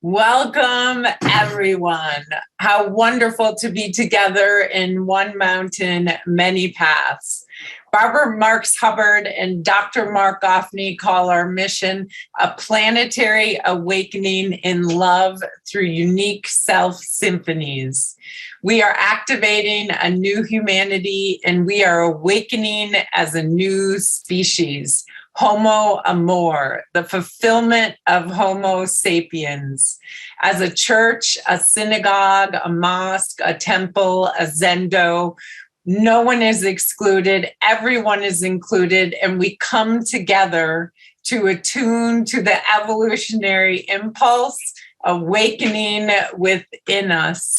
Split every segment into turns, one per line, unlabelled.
Welcome, everyone. How wonderful to be together in one mountain, many paths. Barbara Marx Hubbard and Dr. Marc Gafni call our mission a planetary awakening in love through unique self-symphonies. We are activating a new humanity and we are awakening as a new species. Homo amor, the fulfillment of Homo sapiens. As a church, a synagogue, a mosque, a temple, a zendo, no one is excluded, everyone is included, and we come together to attune to the evolutionary impulse awakening within us.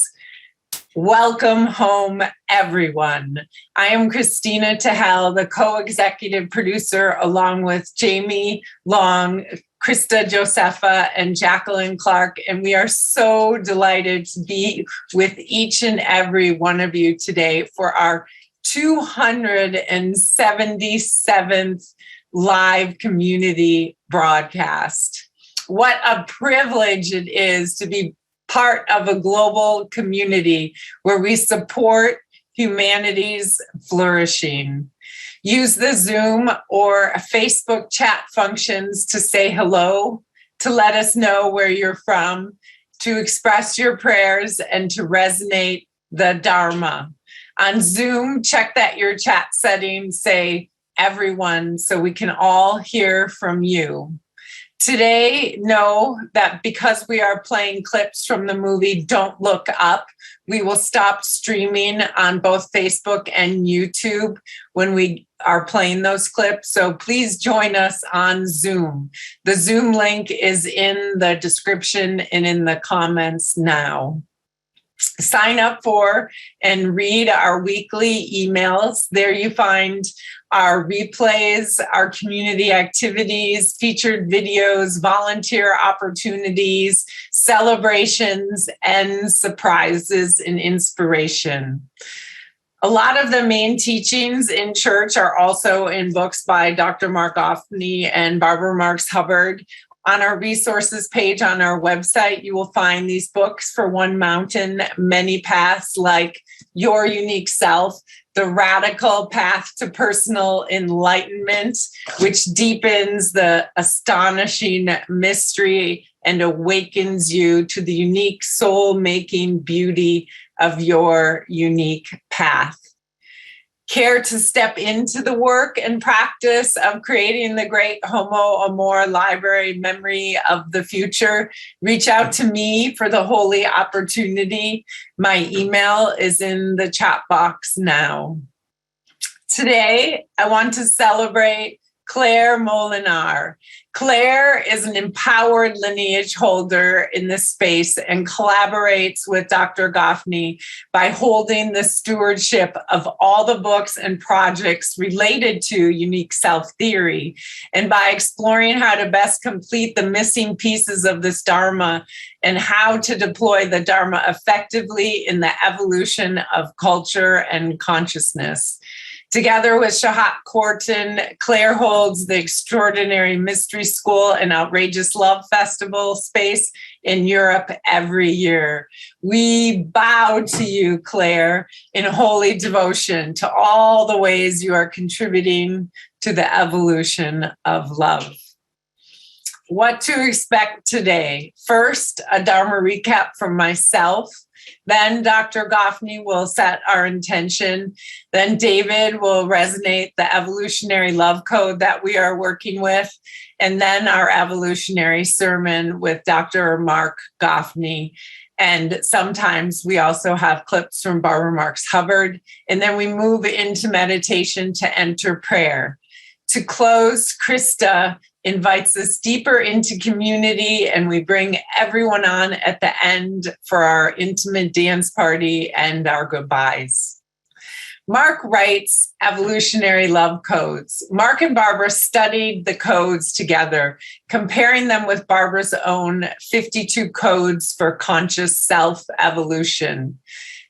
Welcome home, everyone. I am Kristina Tahel, the co-executive producer, along with Jamie Long, Krista Josepha, and Jacqueline Clark, and we are so delighted to be with each and every one of you today for our 277th live community broadcast. What a privilege it is to be part of a global community where we support humanity's flourishing. Use the Zoom or Facebook chat functions to say hello, to let us know where you're from, to express your prayers, and to resonate the Dharma. On Zoom, check that your chat settings say everyone so we can all hear from you. Today, know that because we are playing clips from the movie Don't Look Up, we will stop streaming on both Facebook and YouTube when we are playing those clips. So please join us on Zoom. The Zoom link is in the description and in the comments now. Sign up for and read our weekly emails. There you find our replays, our community activities, featured videos, volunteer opportunities, celebrations, and surprises and inspiration. A lot of the main teachings in church are also in books by Dr. Marc Gafni and Barbara Marx Hubbard. On our resources page on our website, you will find these books for One Mountain, Many Paths, like Your Unique Self, The Radical Path to Personal Enlightenment, which deepens the astonishing mystery and awakens you to the unique soul-making beauty of your unique path. Care to step into the work and practice of creating the great Homo Amor Library Memory of the Future? Reach out to me for the holy opportunity. My email is in the chat box now. Today, I want to celebrate Claire Molinar. Claire is an empowered lineage holder in this space and collaborates with Dr. Gafni by holding the stewardship of all the books and projects related to unique self-theory, and by exploring how to best complete the missing pieces of this Dharma and how to deploy the Dharma effectively in the evolution of culture and consciousness. Together with Shahat Kortan, Claire holds the Extraordinary Mystery School and Outrageous Love Festival space in Europe every year. We bow to you, Claire, in holy devotion to all the ways you are contributing to the evolution of love. What to expect today. First, a Dharma recap from myself. Then Dr. Gafni will set our intention. Then David will resonate the evolutionary love code that we are working with. And then our evolutionary sermon with Dr. Marc Gafni. And sometimes we also have clips from Barbara Marx Hubbard. And then we move into meditation to enter prayer. To close, Krista invites us deeper into community, and we bring everyone on at the end for our intimate dance party and our goodbyes. Marc writes evolutionary love codes. Marc and Barbara studied the codes together, comparing them with Barbara's own 52 codes for conscious self-evolution.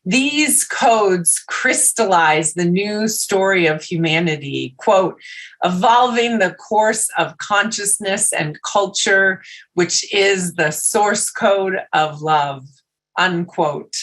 These codes crystallize the new story of humanity, quote, evolving the course of consciousness and culture, which is the source code of love, unquote.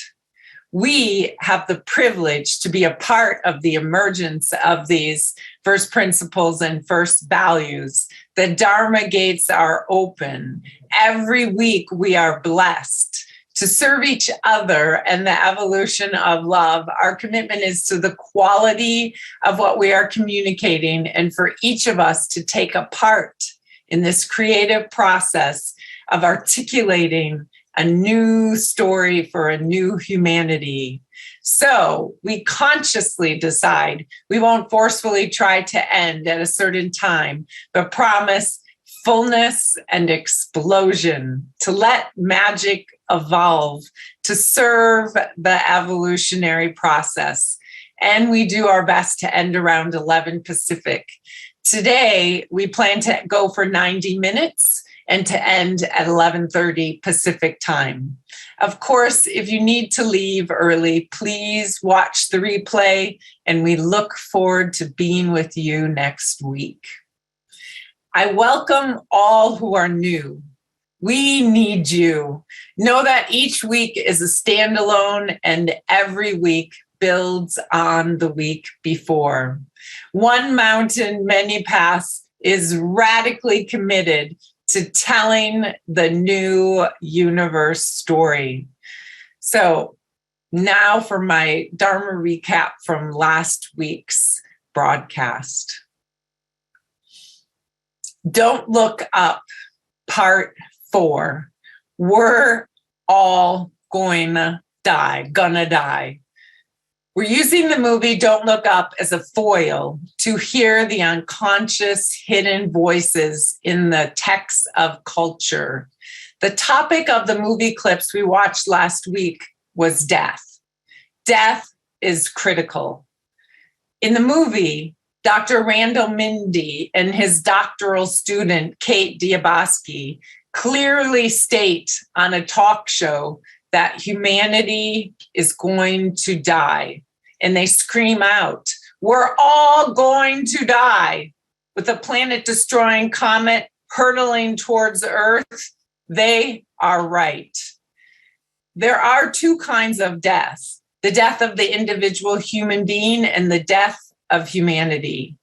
We have the privilege to be a part of the emergence of these first principles and first values. The Dharma gates are open. Every week we are blessed to serve each other and the evolution of love. Our commitment is to the quality of what we are communicating, and for each of us to take a part in this creative process of articulating a new story for a new humanity. So we consciously decide we won't forcefully try to end at a certain time, but promise fullness and explosion, to let magic evolve, to serve the evolutionary process. And we do our best to end around 11 Pacific. Today, we plan to go for 90 minutes and to end at 11:30 Pacific time. Of course, if you need to leave early, please watch the replay, and we look forward to being with you next week. I welcome all who are new. We need you. Know that each week is a standalone, and every week builds on the week before. One Mountain, Many Paths is radically committed to telling the new universe story. So now for my Dharma recap from last week's broadcast. Don't Look Up, Part 4. We're all gonna die. We're using the movie Don't Look Up as a foil to hear the unconscious hidden voices in the texts of culture. The topic of the movie clips we watched last week was death. Death is critical. In the movie, Dr. Randall Mindy and his doctoral student, Kate Diabosky, clearly state on a talk show that humanity is going to die. And they scream out, we're all going to die. With a planet-destroying comet hurtling towards Earth, they are right. There are two kinds of death: the death of the individual human being and the death of humanity.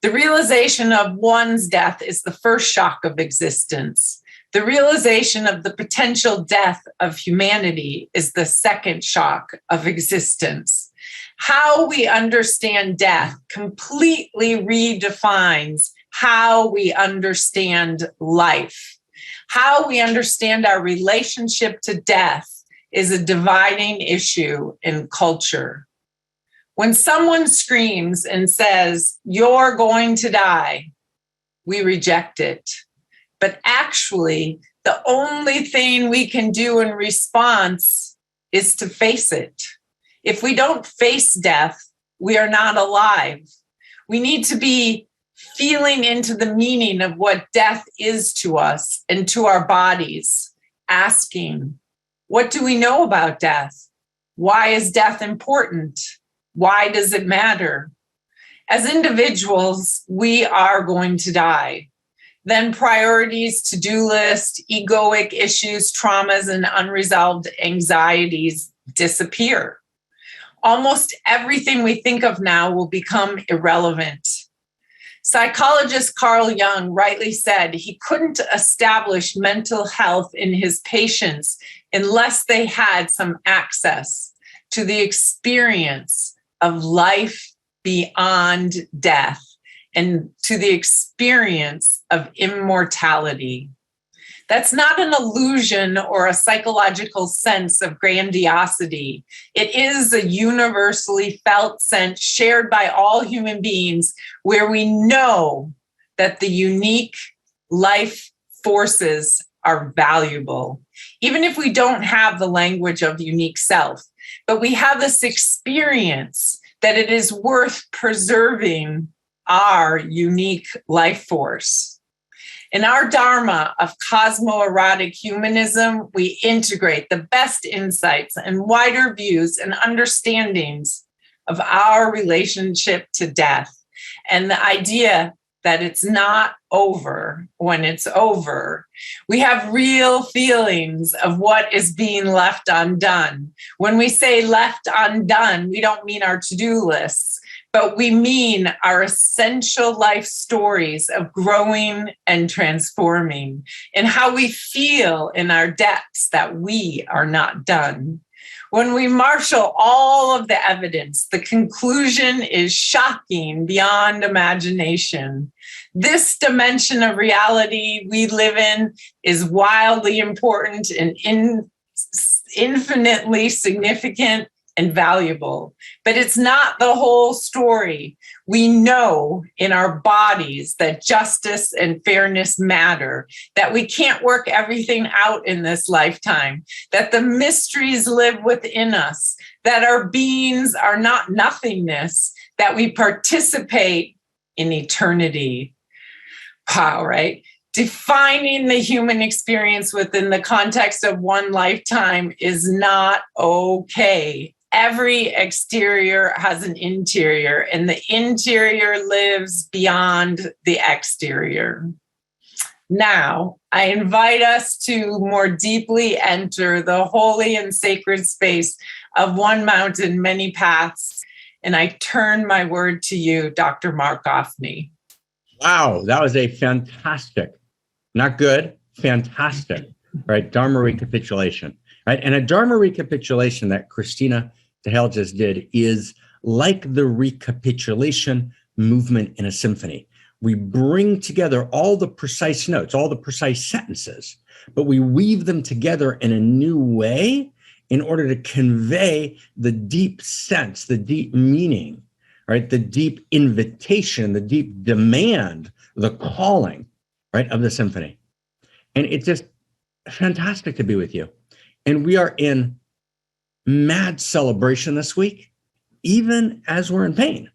The realization of one's death is the first shock of existence. The realization of the potential death of humanity is the second shock of existence. How we understand death completely redefines how we understand life. How we understand our relationship to death is a dividing issue in culture. When someone screams and says, you're going to die, we reject it. But actually, the only thing we can do in response is to face it. If we don't face death, we are not alive. We need to be feeling into the meaning of what death is to us and to our bodies, asking, what do we know about death? Why is death important? Why does it matter? As individuals, we are going to die. Then priorities, to-do list, egoic issues, traumas, and unresolved anxieties disappear. Almost everything we think of now will become irrelevant. Psychologist Carl Jung rightly said he couldn't establish mental health in his patients unless they had some access to the experience of life beyond death and to the experience of immortality. That's not an illusion or a psychological sense of grandiosity. It is a universally felt sense shared by all human beings where we know that the unique life forces are valuable, even if we don't have the language of unique self. But we have this experience that it is worth preserving our unique life force. In our dharma of cosmoerotic humanism, we integrate the best insights and wider views and understandings of our relationship to death and the idea that it's not over when it's over. We have real feelings of what is being left undone. When we say left undone, we don't mean our to-do lists, but we mean our essential life stories of growing and transforming and how we feel in our depths that we are not done. When we marshal all of the evidence, the conclusion is shocking beyond imagination. This dimension of reality we live in is wildly important and infinitely significant and valuable, but it's not the whole story. We know in our bodies that justice and fairness matter, that we can't work everything out in this lifetime, that the mysteries live within us, that our beings are not nothingness, that we participate in eternity. Wow, right? Defining the human experience within the context of one lifetime is not okay. Every exterior has an interior, and the interior lives beyond the exterior. Now, I invite us to more deeply enter the holy and sacred space of one mountain, many paths, and I turn my word to you, Dr. Marc Gafni.
Wow, that was a fantastic, not good, fantastic, right? Dharma recapitulation, right? And a Dharma recapitulation that Kristina Hell just did is like the recapitulation movement in a symphony. We bring together all the precise notes, all the precise sentences, but we weave them together in a new way in order to convey the deep sense, the deep meaning, right? The deep invitation, the deep demand, the calling, right, of the symphony. And it's just fantastic to be with you. And we are in mad celebration this week, even as we're in pain,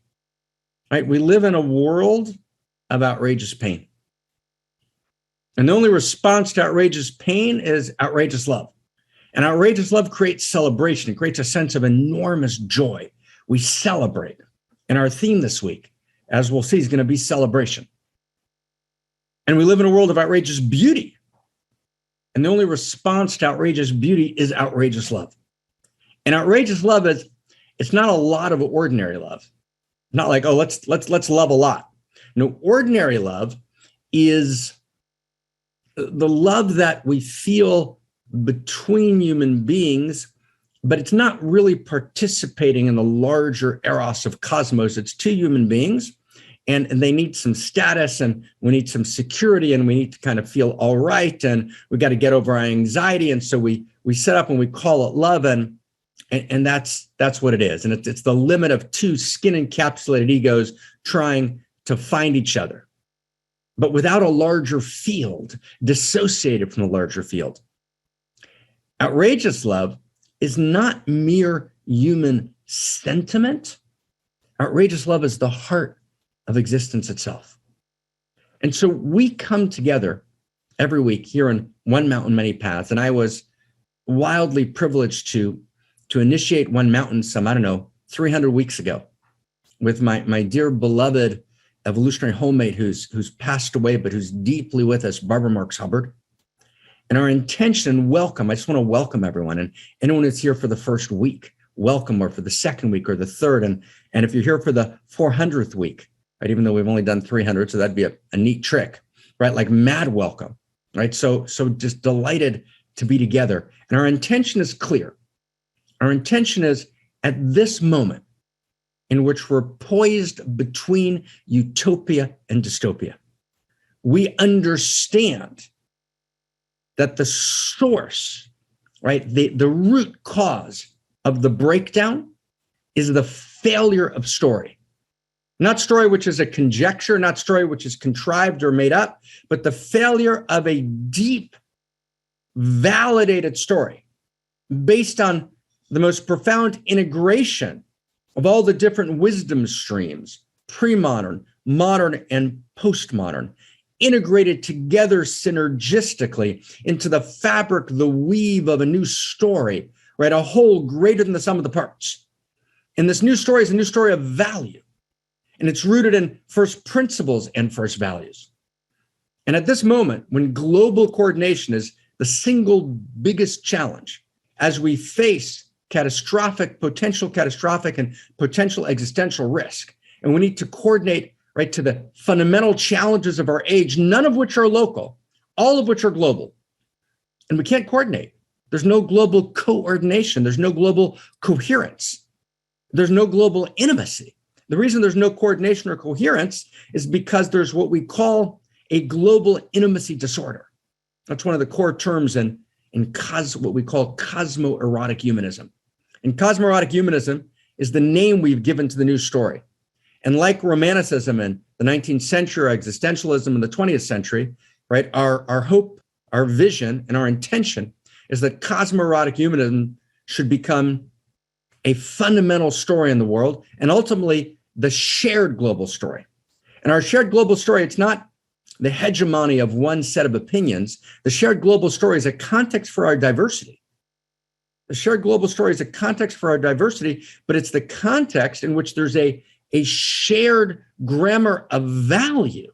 right? We live in a world of outrageous pain. And the only response to outrageous pain is outrageous love. And outrageous love creates celebration. It creates a sense of enormous joy. We celebrate. And our theme this week, as we'll see, is going to be celebration. And we live in a world of outrageous beauty. And the only response to outrageous beauty is outrageous love. And outrageous love is, it's not a lot of ordinary love. Not like, oh, let's love a lot. No, ordinary love is the love that we feel between human beings, but it's not really participating in the larger eros of cosmos. It's two human beings, and they need some status, and we need some security, and we need to kind of feel all right, and we got to get over our anxiety. And so we set up and we call it love, and that's what it is. And it's the limit of two skin-encapsulated egos trying to find each other, but without a larger field, dissociated from the larger field. Outrageous love is not mere human sentiment. Outrageous love is the heart of existence itself. And so we come together every week here in One Mountain, Many Paths. And I was wildly privileged to initiate One Mountain some, 300 weeks ago with my dear beloved evolutionary homemate who's passed away, but who's deeply with us, Barbara Marks Hubbard. And our intention, welcome, I just want to welcome everyone. And anyone who's here for the first week, welcome, or for the second week or the third. And if you're here for the 400th week, right? Even though we've only done 300, so that'd be a neat trick, right? Like mad welcome, right? So just delighted to be together. And our intention is clear. Our intention is at this moment in which we're poised between utopia and dystopia, we understand that the source, right, the root cause of the breakdown is the failure of story. Not story which is a conjecture, not story which is contrived or made up, but the failure of a deep, validated story based on the most profound integration of all the different wisdom streams, pre-modern, modern, and postmodern, integrated together synergistically into the fabric, the weave of a new story, right? A whole greater than the sum of the parts. And this new story is a new story of value. And it's rooted in first principles and first values. And at this moment, when global coordination is the single biggest challenge, as we face potential catastrophic and potential existential risk, and we need to coordinate right to the fundamental challenges of our age, none of which are local, all of which are global. And we can't coordinate. There's no global coordination. There's no global coherence. There's no global intimacy. The reason there's no coordination or coherence is because there's what we call a global intimacy disorder. That's one of the core terms in what we call cosmoerotic humanism. And cosmoerotic humanism is the name we've given to the new story. And like Romanticism in the 19th century, or existentialism in the 20th century, right, our hope, our vision, and our intention is that cosmoerotic humanism should become a fundamental story in the world, and ultimately the shared global story. And our shared global story, it's not the hegemony of one set of opinions. The shared global story is a context for our diversity. The shared global story is a context for our diversity, but it's the context in which there's a shared grammar of value.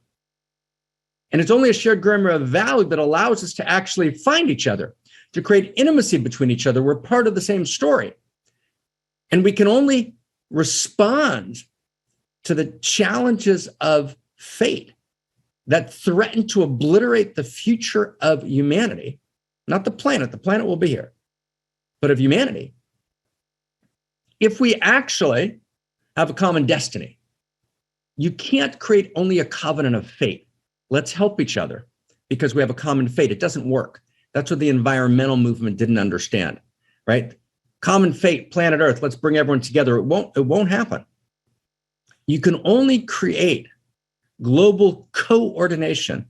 And it's only a shared grammar of value that allows us to actually find each other, to create intimacy between each other. We're part of the same story. And we can only respond to the challenges of fate that threaten to obliterate the future of humanity, not the planet will be here, but of humanity, if we actually have a common destiny. You can't create only a covenant of fate. Let's help each other because we have a common fate. It doesn't work. That's what the environmental movement didn't understand, right? Common fate, planet Earth, let's bring everyone together. It won't happen. You can only create global coordination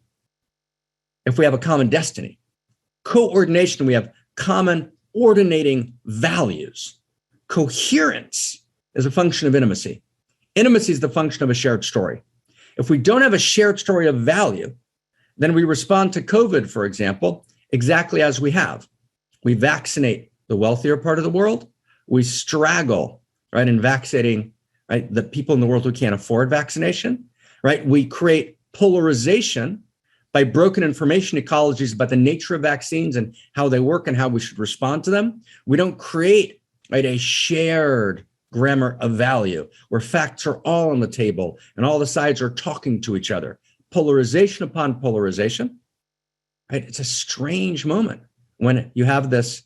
if we have a common destiny. Coordination, we have common ordinating values. Coherence is a function of intimacy. Intimacy is the function of a shared story. If we don't have a shared story of value, then we respond to COVID, for example, exactly as we have. We vaccinate the wealthier part of the world. We straggle, right, in vaccinating, right, the people in the world who can't afford vaccination, right? We create polarization by broken information ecologies about the nature of vaccines and how they work and how we should respond to them. We don't create, right, a shared grammar of value where facts are all on the table and all the sides are talking to each other. Polarization upon polarization, right? It's a strange moment when you have this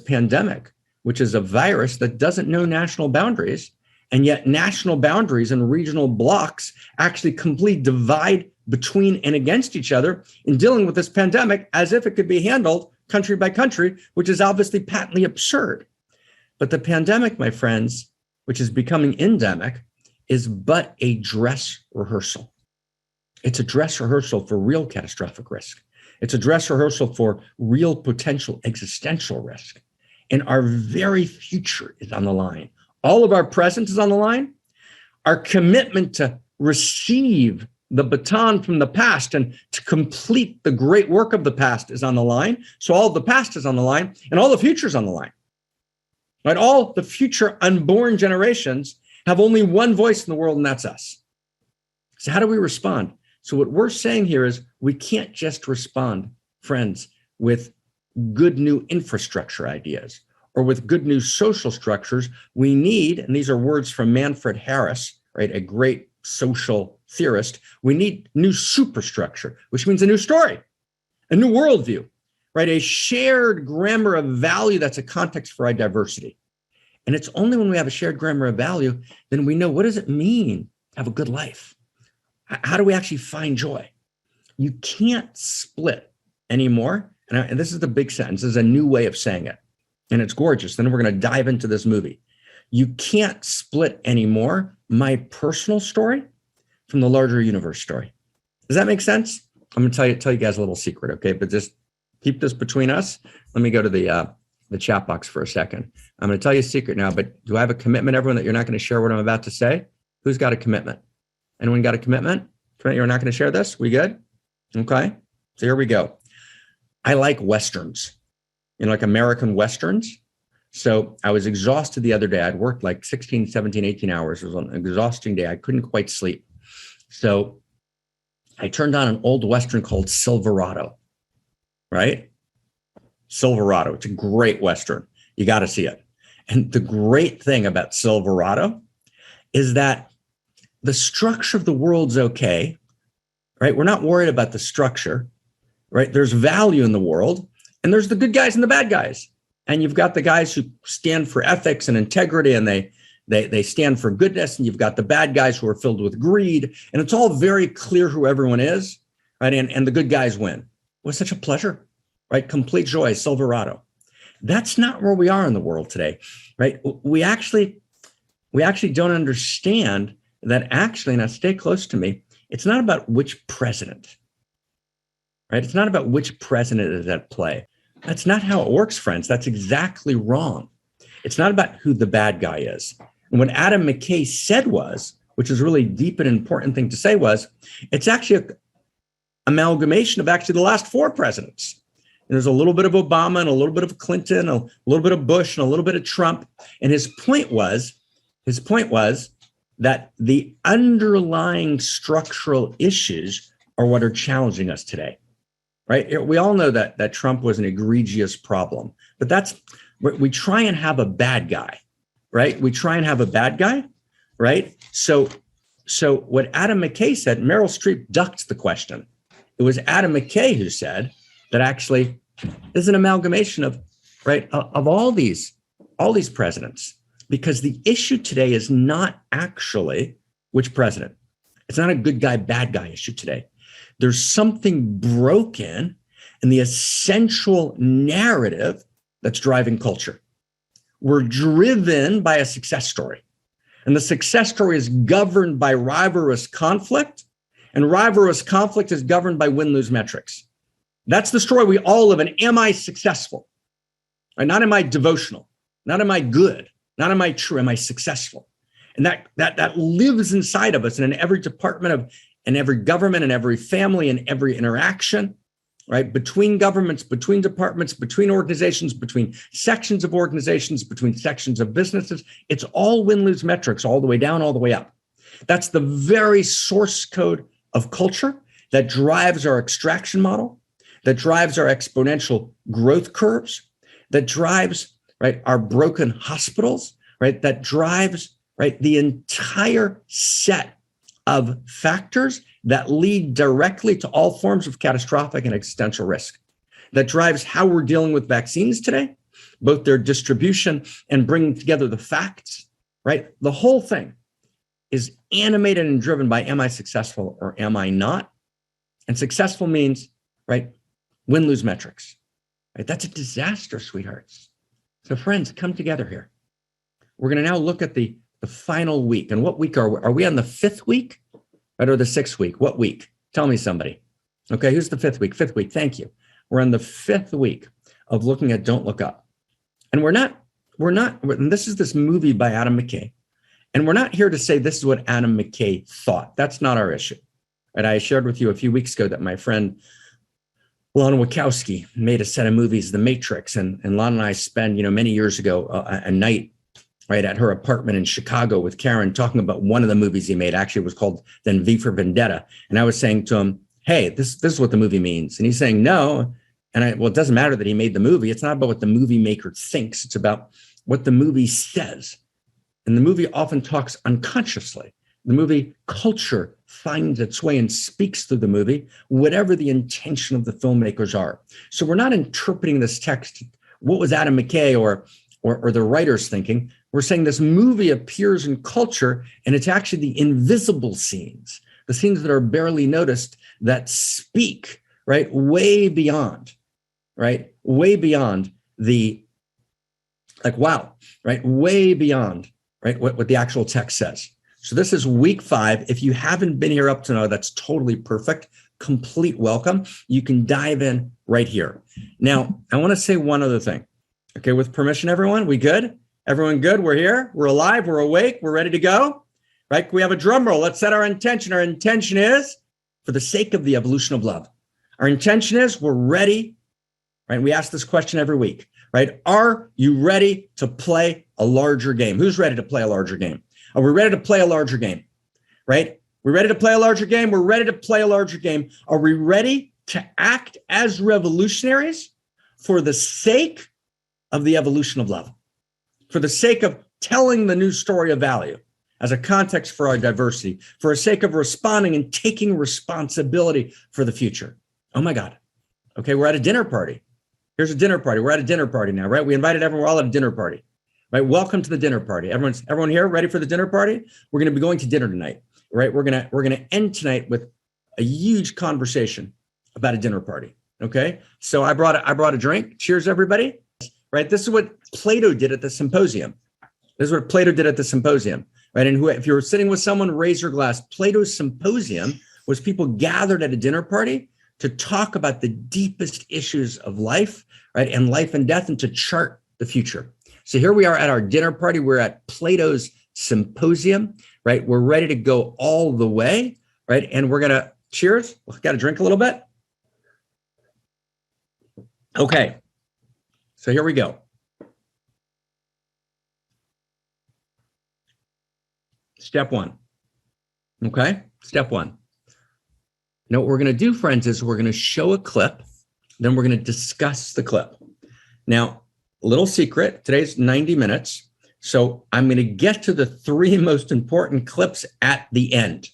pandemic, which is a virus that doesn't know national boundaries, and yet national boundaries and regional blocks actually completely divide between and against each other in dealing with this pandemic as if it could be handled country by country, which is obviously patently absurd. But the pandemic, my friends, which is becoming endemic, is but a dress rehearsal. It's a dress rehearsal for real catastrophic risk. It's a dress rehearsal for real potential existential risk. And our very future is on the line. All of our present is on the line. Our commitment to receive the baton from the past and to complete the great work of the past is on the line. So all of the past is on the line and all the future is on the line. Right? All the future unborn generations have only one voice in the world, and that's us. So how do we respond? So what we're saying here is we can't just respond, friends, with good new infrastructure ideas or with good new social structures. We need, and these are words from Manfred Harris, right, a great social theorist. We need new superstructure, which means a new story, a new worldview, right? A shared grammar of value that's a context for our diversity. And it's only when we have a shared grammar of value, then we know, what does it mean to have a good life? How do we actually find joy? You can't split anymore. And this is the big sentence. This is a new way of saying it. And it's gorgeous. Then we're going to dive into this movie. You can't split anymore my personal story from the larger universe story. Does that make sense? I'm going to tell you guys a little secret, okay? But just keep this between us. Let me go to the chat box for a second. I'm going to tell you a secret now, but do I have a commitment, everyone, that you're not going to share what I'm about to say? Who's got a commitment? Anyone got a commitment? You're not going to share this? We good? Okay. So here we go. I like Westerns, like American Westerns. So I was exhausted the other day. I'd worked like 16, 17, 18 hours. It was an exhausting day. I couldn't quite sleep. So I turned on an old Western called Silverado, right? Silverado. It's a great Western. You got to see it. And the great thing about Silverado is that the structure of the world's okay, right? We're not worried about the structure, right? There's value in the world, and there's the good guys and the bad guys. And you've got the guys who stand for ethics and integrity, and they stand for goodness, and you've got the bad guys who are filled with greed, and it's all very clear who everyone is, right? And the good guys win. It was such a pleasure, right? Complete joy, Silverado. That's not where we are in the world today, right? We actually don't understand that actually, now stay close to me, it's not about which president, right? It's not about which president is at play. That's not how it works, friends. That's exactly wrong. It's not about who the bad guy is. And what Adam McKay said was, which is really deep and important thing to say, was it's actually an amalgamation of actually the last four presidents. And there's a little bit of Obama and a little bit of Clinton, a little bit of Bush and a little bit of Trump. And his point was that the underlying structural issues are what are challenging us today, right? We all know that Trump was an egregious problem, but we try and have a bad guy, right? We try and have a bad guy, right? So what Adam McKay said, Meryl Streep ducked the question. It was Adam McKay who said that actually is an amalgamation of, right, of all these presidents. Because the issue today is not actually which president. It's not a good guy, bad guy issue today. There's something broken in the essential narrative that's driving culture. We're driven by a success story. And the success story is governed by rivalrous conflict. And rivalrous conflict is governed by win-lose metrics. That's the story we all live in. Am I successful? Right? Not am I devotional? Not am I good? Not am I true? Am I successful? And that lives inside of us and in every department in every government, in every family, in every interaction, right? Between governments, between departments, between organizations, between sections of organizations, between sections of businesses. It's all win-lose metrics, all the way down, all the way up. That's the very source code of culture that drives our extraction model, that drives our exponential growth curves, that drives, right, our broken hospitals, right, that drives, right, the entire set of factors that lead directly to all forms of catastrophic and existential risk, that drives how we're dealing with vaccines today, both their distribution and bringing together the facts, right? The whole thing is animated and driven by, am I successful or am I not? And successful means, right, win-lose metrics, right? That's a disaster, sweethearts. So friends, come together here. We're going to now look at the final week. And what week are we? Are we on the 5th week, right, or the 6th week? What week? Tell me, somebody. Okay, who's the 5th week? 5th week, thank you. We're on the 5th week of looking at Don't Look Up. And and this is this movie by Adam McKay. And we're not here to say this is what Adam McKay thought. That's not our issue. And I shared with you a few weeks ago that my friend Lana Wachowski made a set of movies, The Matrix, and Lana and I spent, many years ago, a night right at her apartment in Chicago with Karen talking about one of the movies he made. Actually, it was called then V for Vendetta. And I was saying to him, hey, this is what the movie means. And he's saying, no. And well, it doesn't matter that he made the movie. It's not about what the movie maker thinks. It's about what the movie says. And the movie often talks unconsciously The movie culture finds its way and speaks through the movie, whatever the intention of the filmmakers are. So we're not interpreting this text, what was Adam McKay or the writers thinking. We're saying this movie appears in culture, and it's actually the invisible scenes, the scenes that are barely noticed, that speak, right, way beyond the, like, wow, right, way beyond, right, what the actual text says. So this is week 5. If you haven't been here up to now, that's totally perfect. Complete welcome. You can dive in right here. Now, I want to say one other thing. Okay, with permission, everyone, we good? Everyone good? We're here. We're alive. We're awake. We're ready to go. Right? We have a drum roll. Let's set our intention. Our intention is for the sake of the evolution of love. Our intention is we're ready. Right? We ask this question every week. Right? Are you ready to play a larger game? Who's ready to play a larger game? Are we ready to play a larger game? Right? We're ready to play a larger game. We're ready to play a larger game. Are we ready to act as revolutionaries for the sake of the evolution of love? For the sake of telling the new story of value as a context for our diversity, for the sake of responding and taking responsibility for the future. Oh my God. Okay, we're at a dinner party. Here's a dinner party. We're at a dinner party now, right? We invited everyone. We're all at a dinner party. Right? Welcome to the dinner party. Everyone here ready for the dinner party? We're going to be going to dinner tonight, right? We're going to end tonight with a huge conversation about a dinner party. Okay? So I brought a drink. Cheers, everybody. Right? This is what Plato did at the symposium. This is what Plato did at the symposium. Right? And if you were sitting with someone, raise your glass. Plato's symposium was people gathered at a dinner party to talk about the deepest issues of life, right? And life and death, and to chart the future. So here we are at our dinner party. We're at Plato's symposium, right? We're ready to go all the way, right? And we're going to cheers. We've got to drink a little bit. Okay. So here we go. Step 1. Okay. Step 1. Now what we're going to do, friends, is we're going to show a clip. Then we're going to discuss the clip. Now, little secret, today's 90 minutes. So I'm going to get to the 3 most important clips at the end,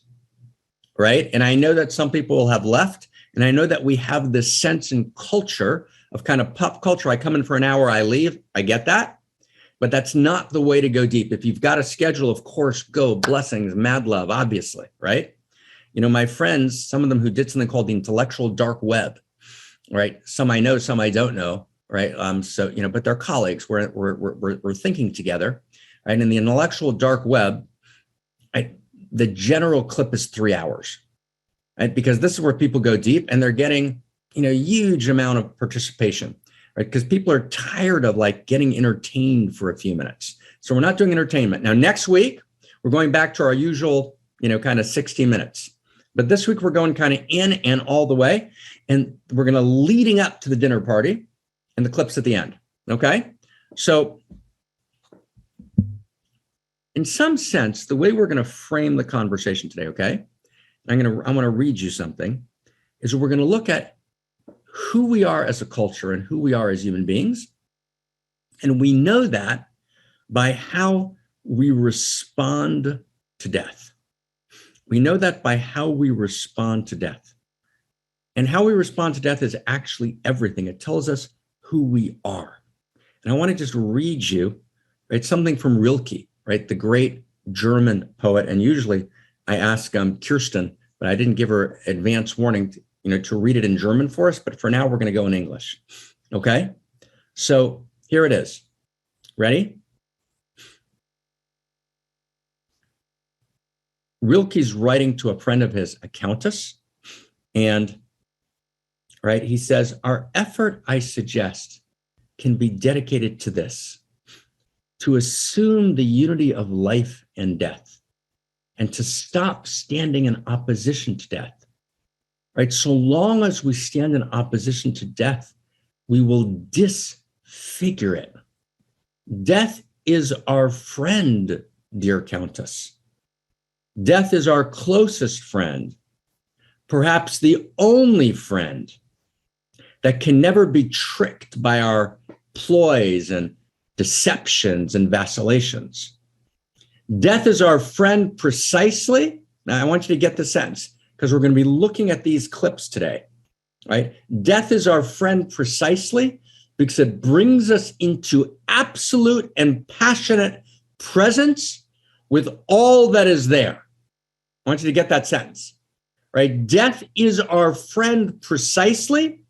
right? And I know that some people will have left, and I know that we have this sense in culture of kind of pop culture. I come in for an hour, I leave. I get that, but that's not the way to go deep. If you've got a schedule, of course, go. Blessings, mad love, obviously, right? You know, my friends, some of them who did something called the intellectual dark web, right? Some I know, some I don't know. Right. So, you know, but they're colleagues. We're thinking together. Right. In the intellectual dark web, right, the general clip is 3 hours. Right. Because this is where people go deep, and they're getting, you know, huge amount of participation. Right. Because people are tired of like getting entertained for a few minutes. So we're not doing entertainment. Now, next week, we're going back to our usual, you know, kind of 60 minutes. But this week we're going kind of in and all the way. And we're going to leading up to the dinner party. And the clips at the end. Okay. So in some sense, the way we're going to frame the conversation today, okay, I want to read you something, is we're going to look at who we are as a culture and who we are as human beings. And we know that by how we respond to death. We know that by how we respond to death. And how we respond to death is actually everything. It tells us who we are. And I want to just read you, right, something from Rilke, right, the great German poet. And usually I ask Kirsten, but I didn't give her advance warning, to read it in German for us. But for now, we're going to go in English. Okay. So here it is. Ready? Rilke's writing to a friend of his, a countess, and right, he says, our effort, I suggest, can be dedicated to this, to assume the unity of life and death, and to stop standing in opposition to death. Right? So long as we stand in opposition to death, we will disfigure it. Death is our friend, dear Countess. Death is our closest friend, perhaps the only friend that can never be tricked by our ploys and deceptions and vacillations. Death is our friend precisely. Now, I want you to get the sense because we're going to be looking at these clips today, right? Death is our friend precisely because it brings us into absolute and passionate presence with all that is there. I want you to get that sentence, right? Death is our friend precisely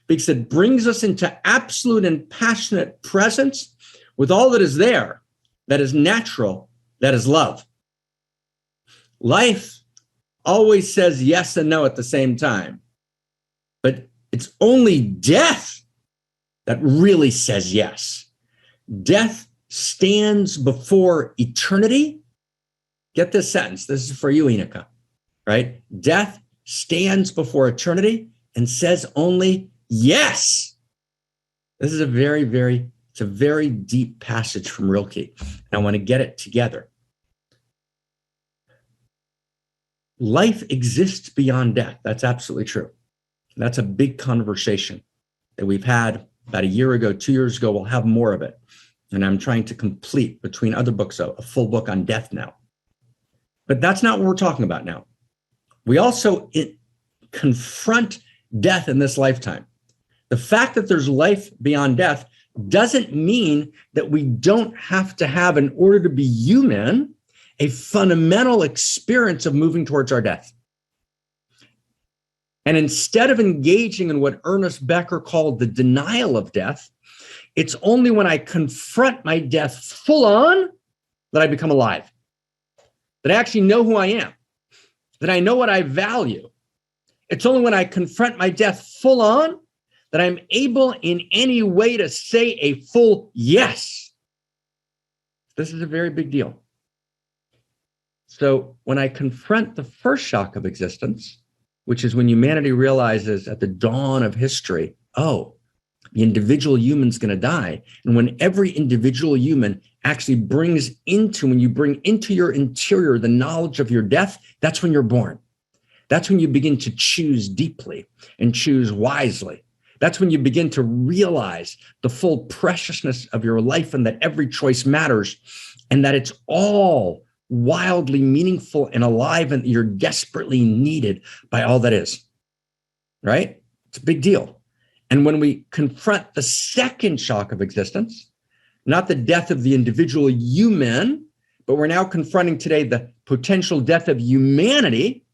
because it brings us into absolute and passionate presence with all that is there, that is natural, that is love. Life always says yes and no at the same time, but it's only death that really says yes. Death stands before eternity. Get this sentence. This is for you, Enika, right? Death stands before eternity and says only yes. This is a very deep passage from Rilke, and I want to get it together. Life exists beyond death. That's absolutely true. That's a big conversation that we've had about a year ago, 2 years ago. We'll have more of it. And I'm trying to complete, between other books, a full book on death now. But that's not what we're talking about now. We also confront death in this lifetime. The fact that there's life beyond death doesn't mean that we don't have to have, in order to be human, a fundamental experience of moving towards our death. And instead of engaging in what Ernest Becker called the denial of death, it's only when I confront my death full on that I become alive, that I actually know who I am, that I know what I value. It's only when I confront my death full on that I'm able in any way to say a full yes. This is a very big deal. So when I confront the first shock of existence, which is when humanity realizes at the dawn of history, oh, the individual human's going to die. And when every individual human actually brings into, when you bring into your interior the knowledge of your death, that's when you're born. That's when you begin to choose deeply and choose wisely. That's when you begin to realize the full preciousness of your life and that every choice matters and that it's all wildly meaningful and alive and you're desperately needed by all that is, right? It's a big deal. And when we confront the second shock of existence, not the death of the individual human, but we're now confronting today the potential death of humanity,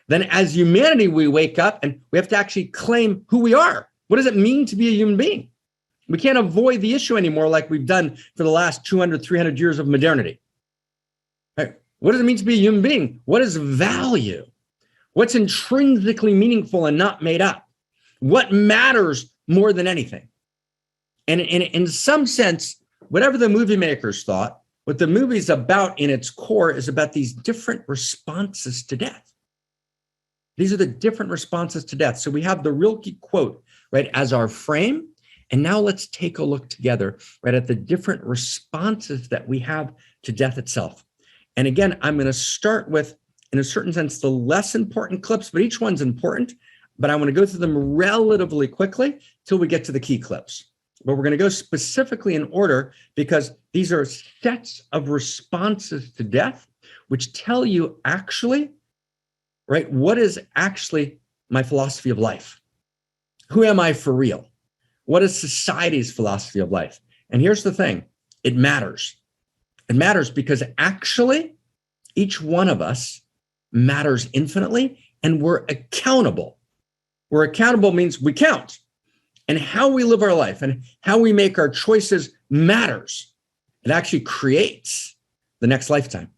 then as humanity, we wake up and we have to actually claim who we are. What does it mean to be a human being? We can't avoid the issue anymore like we've done for the last 200, 300 years of modernity. Right? What does it mean to be a human being? What is value? What's intrinsically meaningful and not made up? What matters more than anything? And in some sense, whatever the movie makers thought, what the movie's about in its core is about these different responses to death. These are the different responses to death. So we have the Rilke quote, right, as our frame. And now let's take a look together, right, at the different responses that we have to death itself. And again, I'm going to start with, in a certain sense, the less important clips, but each one's important. But I want to go through them relatively quickly till we get to the key clips. But we're going to go specifically in order because these are sets of responses to death, which tell you actually, right, what is actually my philosophy of life? Who am I for real? What is society's philosophy of life? And here's the thing, it matters. It matters because actually each one of us matters infinitely and we're accountable. We're accountable means we count. And how we live our life and how we make our choices matters. It actually creates the next lifetime,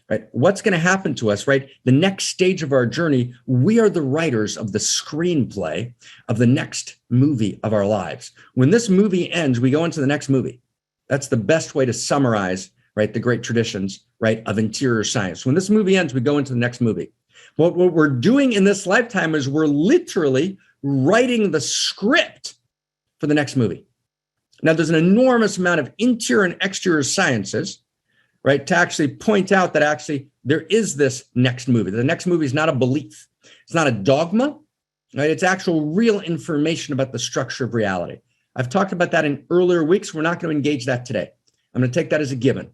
right? What's going to happen to us, right? The next stage of our journey, we are the writers of the screenplay of the next movie of our lives. When this movie ends, we go into the next movie. That's the best way to summarize, right, the great traditions, right, of interior science. When this movie ends, we go into the next movie. What we're doing in this lifetime is we're literally writing the script for the next movie. Now, there's an enormous amount of interior and exterior sciences, right, to actually point out that actually there is this next movie. The next movie is not a belief. It's not a dogma, right? It's actual real information about the structure of reality. I've talked about that in earlier weeks. We're not going to engage that today. I'm going to take that as a given.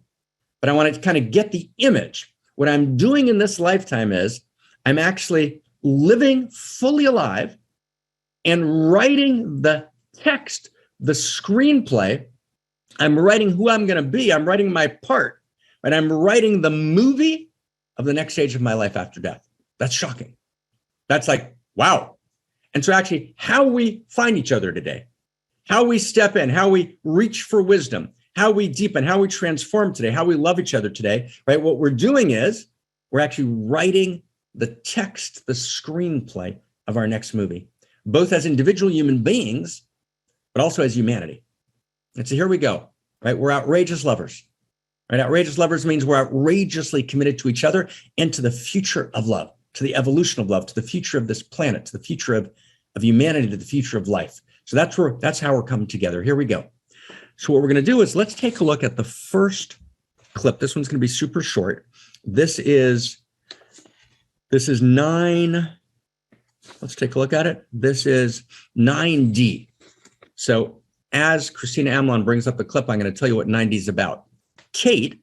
but I want to kind of get the image. What I'm doing in this lifetime is I'm actually living fully alive and writing the text, the screenplay. I'm writing who I'm going to be. I'm writing my part, right? I'm writing the movie of the next stage of my life after death. That's shocking. That's like, wow. And so actually how we find each other today, how we step in, how we reach for wisdom, how we deepen, how we transform today, how we love each other today, right? What we're doing is we're actually writing the text, the screenplay of our next movie, both as individual human beings, but also as humanity. And so here we go, right? We're outrageous lovers, right? Outrageous lovers means we're outrageously committed to each other and to the future of love, to the evolution of love, to the future of this planet, to the future of humanity, to the future of life. So that's how we're coming together. Here we go. So what we're going to do is let's take a look at the first clip. This one's going to be super short. This is 9. Let's take a look at it. This is 9D. So as Kristina Amlon brings up the clip, I'm going to tell you what 9D is about. Kate,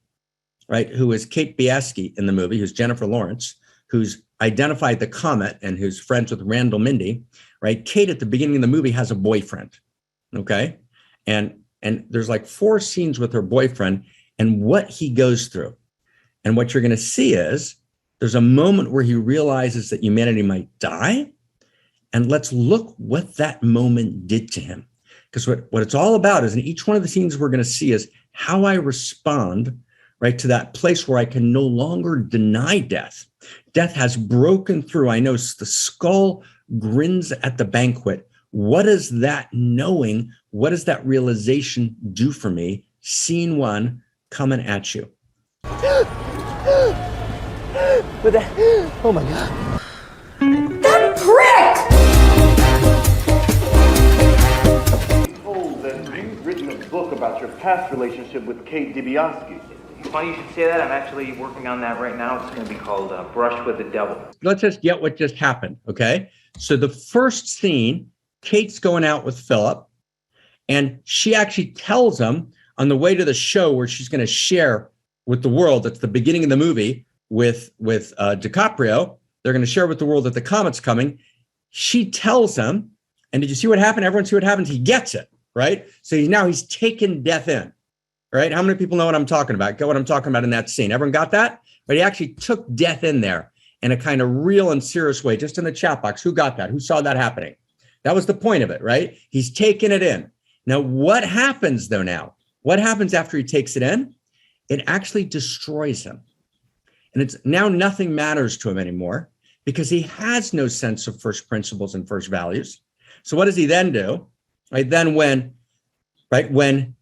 right, who is Kate Biaski in the movie, who's Jennifer Lawrence, who's identified the comet and who's friends with Randall Mindy, right? Kate at the beginning of the movie has a boyfriend, okay? And there's like 4 scenes with her boyfriend and what he goes through. And what you're going to see is there's a moment where he realizes that humanity might die. And let's look what that moment did to him. Because what it's all about is in each one of the scenes we're going to see is how I respond, right, to that place where I can no longer deny death. Death has broken through. I know the skull grins at the banquet. What does that knowing, what does that realization do for me? Scene 1 coming at you.
With that, oh my God.
That prick!
I'm told that you've written a book about your past relationship with Kate DiBiase.
Funny you should say that. I'm actually working on that right now. It's going to be called Brush with the Devil.
Let's just get what just happened, okay? So the first scene, Kate's going out with Philip, and she actually tells him on the way to the show where she's going to share with the world, that's the beginning of the movie, with DiCaprio, they're going to share with the world that the comet's coming. She tells him, and did you see what happened? Everyone see what happens? He gets it, right? So he's taken death in, right? How many people know what I'm talking about? Get what I'm talking about in that scene. Everyone got that? But he actually took death in there in a kind of real and serious way, just in the chat box. Who got that? Who saw that happening? That was the point of it, right? He's taken it in. Now, what happens though now? What happens after he takes it in? It actually destroys him. And it's now nothing matters to him anymore because he has no sense of first principles and first values. So what does he then do? Right then when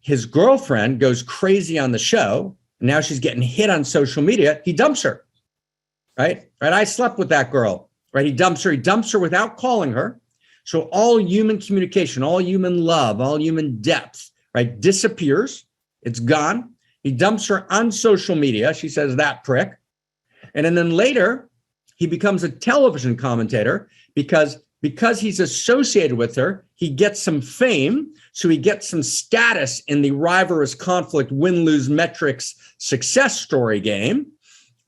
his girlfriend goes crazy on the show, and now she's getting hit on social media, he dumps her. Right? I slept with that girl. Right? He dumps her without calling her. So all human communication, all human love, all human depth, right, disappears. It's gone. He dumps her on social media. She says, that prick. And then later, he becomes a television commentator because he's associated with her, he gets some fame. So he gets some status in the rivalrous conflict, win-lose metrics success story game.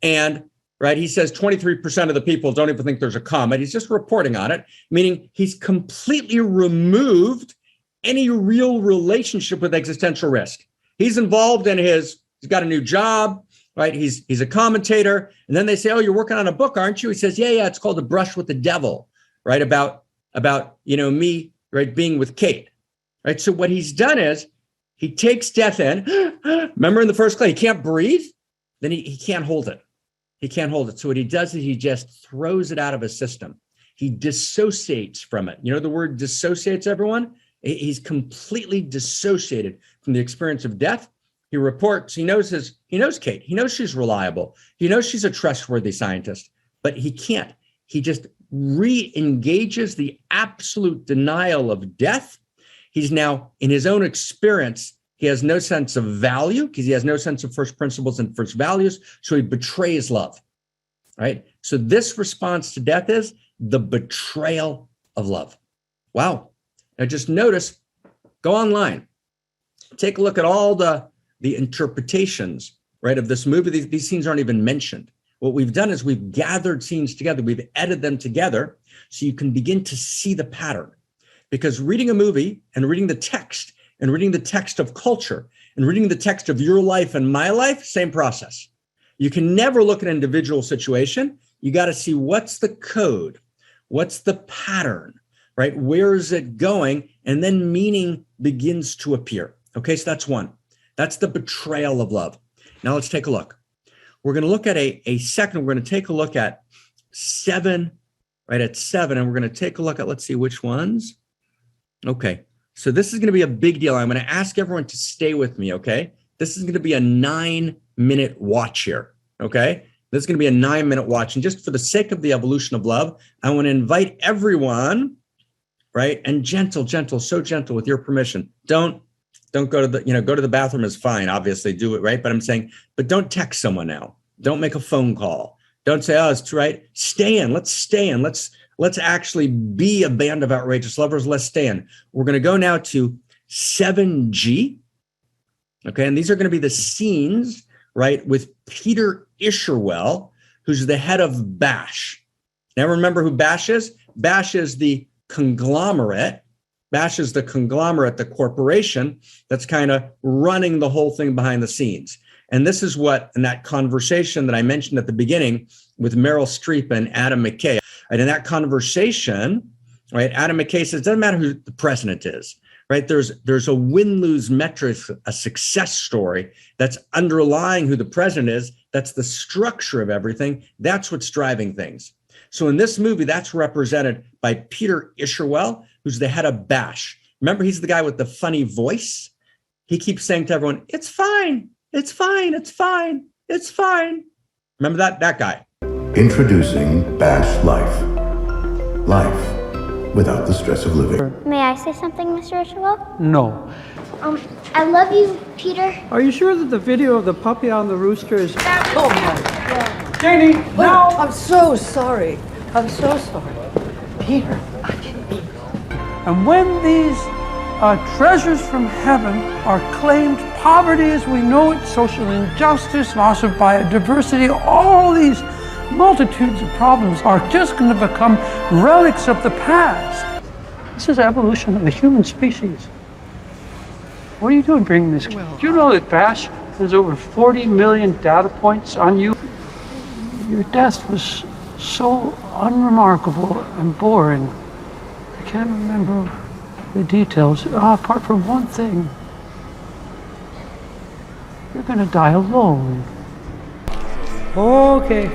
And right, he says 23% of the people don't even think there's a comet. He's just reporting on it, meaning he's completely removed any real relationship with existential risk. He's involved in he's got a new job, right? He's a commentator. And then they say, oh, you're working on a book, aren't you? He says, yeah, it's called A Brush with the Devil, right? About me, right, being with Kate, right? So what he's done is he takes death in. Remember in the first clip, he can't breathe. Then he can't hold it. He can't hold it. So what he does is he just throws it out of his system. He dissociates from it. You know the word dissociates, everyone? He's completely dissociated from the experience of death. He reports, he knows Kate. He knows she's reliable. He knows she's a trustworthy scientist, but he can't. He just re-engages the absolute denial of death. He's now, in his own experience, he has no sense of value because he has no sense of first principles and first values. So he betrays love, right? So this response to death is the betrayal of love. Wow. Now just notice, go online, take a look at all the interpretations right, of this movie, these scenes aren't even mentioned. What we've done is we've gathered scenes together. We've edited them together so you can begin to see the pattern. Because reading a movie and reading the text of culture and reading the text of your life and my life, same process. You can never look at an individual situation. You got to see what's the code, what's the pattern, right? Where is it going? And then meaning begins to appear. Okay, so that's one. That's the betrayal of love. Now let's take a look. We're going to look at a second. We're going to take a look at 7, right at 7. And we're going to take a look at, let's see which ones. Okay, so this is going to be a big deal. I'm going to ask everyone to stay with me, okay? This is going to be a 9-minute watch here, okay? This is going to be a 9-minute watch. And just for the sake of the evolution of love, I want to invite everyone, right? And gentle, so gentle with your permission. Don't go to the, go to the bathroom is fine. Obviously do it, right? But I'm saying, but don't text someone now. Don't make a phone call. Don't say, oh, it's right. Stay in. Let's stay in. Let's actually be a band of outrageous lovers. Let's stay in. We're going to go now to 7G. Okay. And these are going to be the scenes, right, with Peter Isherwell, who's the head of BASH. Now remember who BASH is? BASH is the conglomerate. BASH is the conglomerate, the corporation that's kind of running the whole thing behind the scenes. And this is what, in that conversation that I mentioned at the beginning with Meryl Streep and Adam McKay, and in that conversation, right, Adam McKay says, it doesn't matter who the president is, right? There's a win-lose metric, a success story that's underlying who the president is. That's the structure of everything. That's what's driving things. So in this movie, that's represented by Peter Isherwell, who's the head of BASH. Remember, he's the guy with the funny voice. He keeps saying to everyone, it's fine, it's fine, it's fine, it's fine. Remember that guy?
Introducing BASH Life. Life without the stress of living.
May I say something, Mr. Isherwell?
No.
I love you, Peter.
Are you sure that the video of the puppy on the rooster is...
Oh my.
Janie, no!
I'm so sorry. I'm so sorry. Peter, I didn't mean.
And when these treasures from heaven are claimed, poverty as we know it, social injustice, loss of biodiversity, all these multitudes of problems are just going to become relics of the past. This is evolution of the human species. What are you doing bringing this? Do you know that BASH has over 40 million data points on you? Your death was so unremarkable and boring. I can't remember the details, apart from one thing. You're going to die alone. Okay.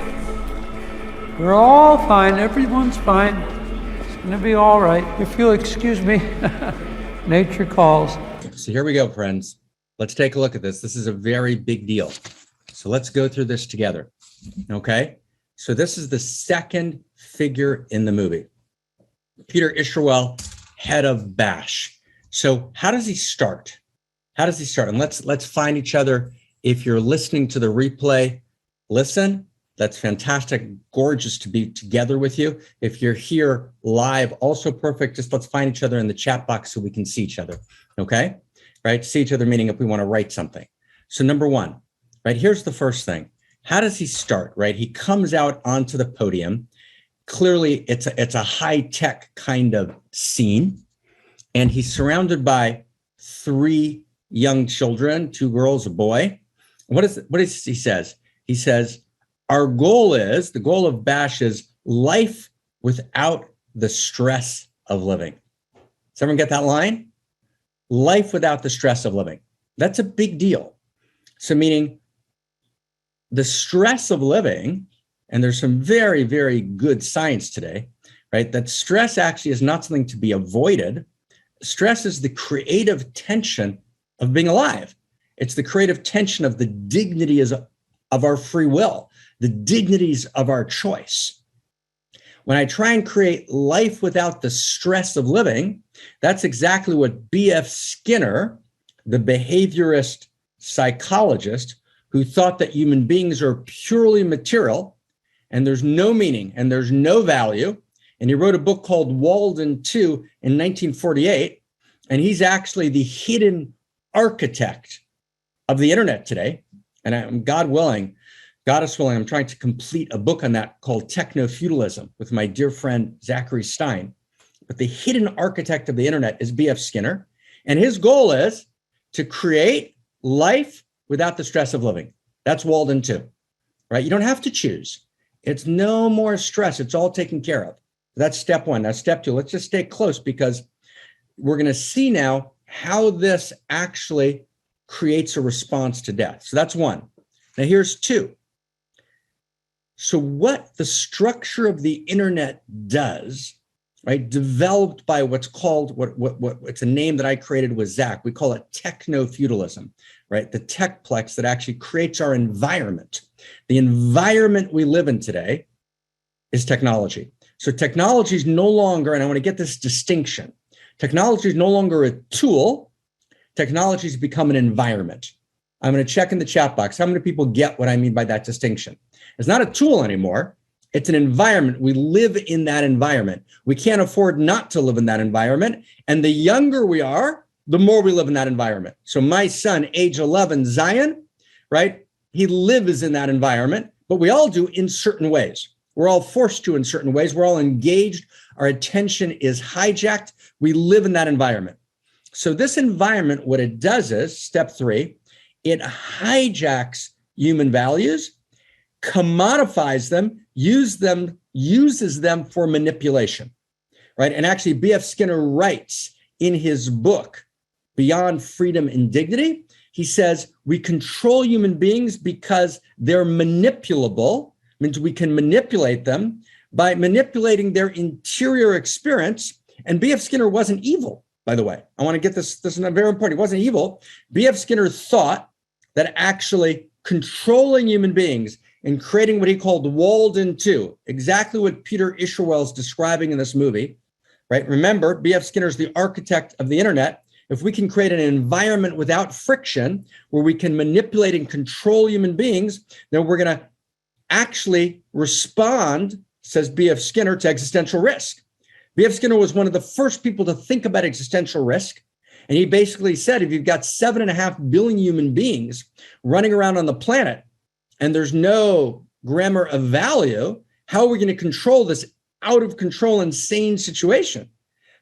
We're all fine. Everyone's fine. It's going to be all right. If you'll excuse me, nature calls.
So here we go, friends. Let's take a look at this. This is a very big deal. So let's go through this together. Okay? So this is the second figure in the movie. Peter Isherwell, head of BASH. So how does he start? How does he start? And let's find each other. If you're listening to the replay, listen. That's fantastic. Gorgeous to be together with you. If you're here live, also perfect. Just let's find each other in the chat box so we can see each other. Okay? Right? See each other, meaning if we want to write something. So number one, right? Here's the first thing. How does he start, right? He comes out onto the podium. Clearly, it's a high-tech kind of scene. And he's surrounded by 3 young children, 2 girls, a boy. What is he says? He says, our goal is, the goal of BASH is life without the stress of living. Does everyone get that line? Life without the stress of living. That's a big deal. So meaning the stress of living, and there's some very, very good science today, right? That stress actually is not something to be avoided. Stress is the creative tension of being alive. It's the creative tension of the dignities of our free will, the dignities of our choice. When I try and create life without the stress of living, that's exactly what B.F. Skinner, the behaviorist psychologist, who thought that human beings are purely material and there's no meaning and there's no value. And he wrote a book called Walden 2 in 1948. And he's actually the hidden architect of the internet today. and God willing, Goddess willing, I'm trying to complete a book on that called Techno-Feudalism with my dear friend, Zachary Stein. But the hidden architect of the internet is B.F. Skinner. And his goal is to create life without the stress of living. That's Walden 2, right? You don't have to choose. It's no more stress. It's all taken care of. That's step one. Now, step two, let's just stay close because we're going to see now how this actually creates a response to death. So that's one. Now, here's two. So what the structure of the internet does, right, developed by what's called, it's a name that I created with Zach. We call it techno-feudalism, right? The techplex that actually creates our environment. The environment we live in today is technology. So technology is no longer, and I want to get this distinction, technology is no longer a tool. Technology has become an environment. I'm going to check in the chat box. How many people get what I mean by that distinction? It's not a tool anymore. It's an environment. We live in that environment. We can't afford not to live in that environment. And the younger we are, the more we live in that environment. So my son, age 11, Zion, right? He lives in that environment, but we all do in certain ways. We're all forced to in certain ways. We're all engaged. Our attention is hijacked. We live in that environment. So this environment, what it does is, step three, it hijacks human values, commodifies them, uses them for manipulation, right? And actually, B.F. Skinner writes in his book, Beyond Freedom and Dignity, he says, we control human beings because they're manipulable, means we can manipulate them by manipulating their interior experience. And B.F. Skinner wasn't evil, by the way. I want to get this is very important. He wasn't evil. B.F. Skinner thought that actually controlling human beings and creating what he called Walden 2, exactly what Peter Isherwell is describing in this movie, right? Remember, B.F. Skinner is the architect of the internet. If we can create an environment without friction where we can manipulate and control human beings, then we're going to actually respond, says B.F. Skinner, to existential risk. B.F. Skinner was one of the first people to think about existential risk. And he basically said, if you've got 7.5 billion human beings running around on the planet and there's no grammar of value, how are we going to control this out of control, insane situation?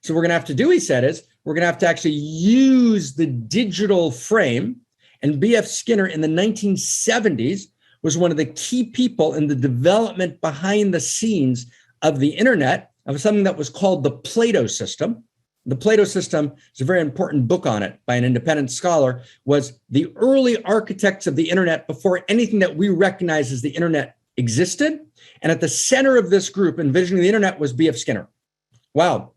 So what we're going to have to do, he said, is we're going to have to actually use the digital frame. And B.F. Skinner in the 1970s was one of the key people in the development behind the scenes of the internet, of something that was called the Plato system. The Plato system is a very important book on it by an independent scholar, was the early architects of the internet before anything that we recognize as the internet existed. And at the center of this group, envisioning the internet, was B.F. Skinner. Wow.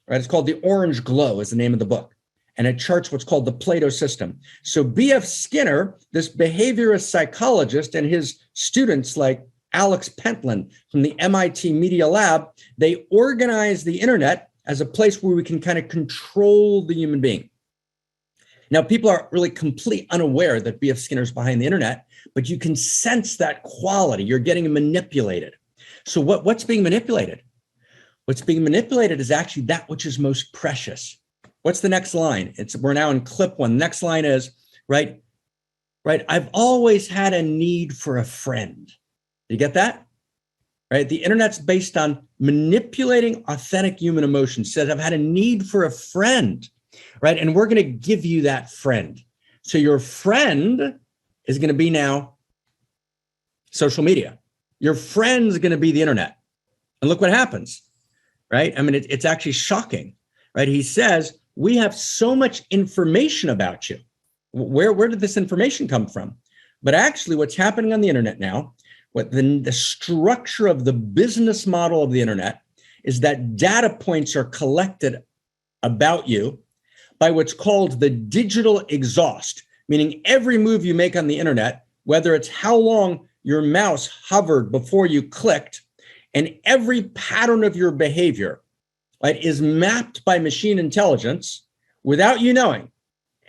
Right? It's called The Orange Glow is the name of the book. And it charts what's called the Plato system. So B.F. Skinner, this behaviorist psychologist, and his students like Alex Pentland from the MIT Media Lab, they organize the internet as a place where we can kind of control the human being. Now, people are really completely unaware that B.F. Skinner's behind the internet, but you can sense that quality. You're getting manipulated. So what's being manipulated? What's being manipulated is actually that which is most precious. What's the next line? We're now in clip one. Next line is, right? I've always had a need for a friend. You get that? Right? The internet's based on manipulating authentic human emotions. It says, I've had a need for a friend, right? And we're going to give you that friend. So your friend is going to be now social media. Your friend's going to be the internet. And look what happens, right? I mean, it's actually shocking, right? He says, we have so much information about you. Where did this information come from? But actually what's happening on the internet now, what the structure of the business model of the internet is that data points are collected about you by what's called the digital exhaust, meaning every move you make on the internet, whether it's how long your mouse hovered before you clicked, and every pattern of your behavior, right, is mapped by machine intelligence without you knowing.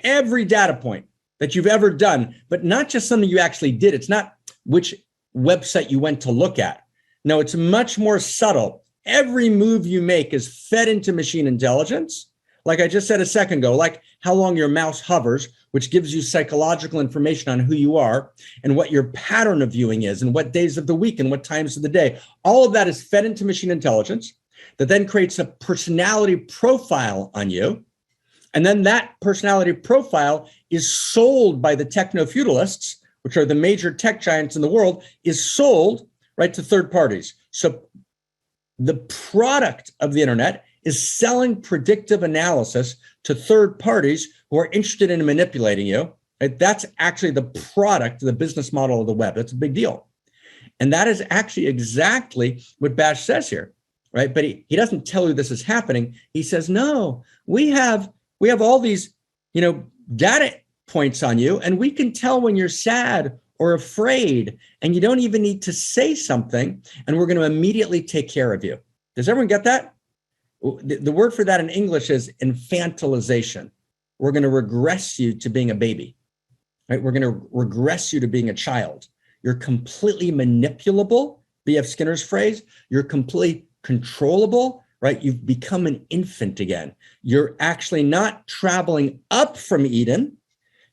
Every data point that you've ever done, but not just something you actually did. It's not which website you went to look at. No, it's much more subtle. Every move you make is fed into machine intelligence. Like I just said a second ago, like how long your mouse hovers, which gives you psychological information on who you are and what your pattern of viewing is and what days of the week and what times of the day. All of that is fed into machine intelligence that then creates a personality profile on you. And then that personality profile is sold by the techno-feudalists, which are the major tech giants in the world, is sold right to third parties. So the product of the internet is selling predictive analysis to third parties who are interested in manipulating you. Right? That's actually the product, the business model of the web. That's a big deal. And that is actually exactly what Bash says here, right? But he doesn't tell you this is happening. He says, no, we have all these, data points on you, and we can tell when you're sad or afraid, and you don't even need to say something, and we're going to immediately take care of you. Does everyone get that? The word for that in English is infantilization. We're going to regress you to being a baby, right? We're going to regress you to being a child. You're completely manipulable, B.F. Skinner's phrase. You're completely controllable, right? You've become an infant again. You're actually not traveling up from Eden.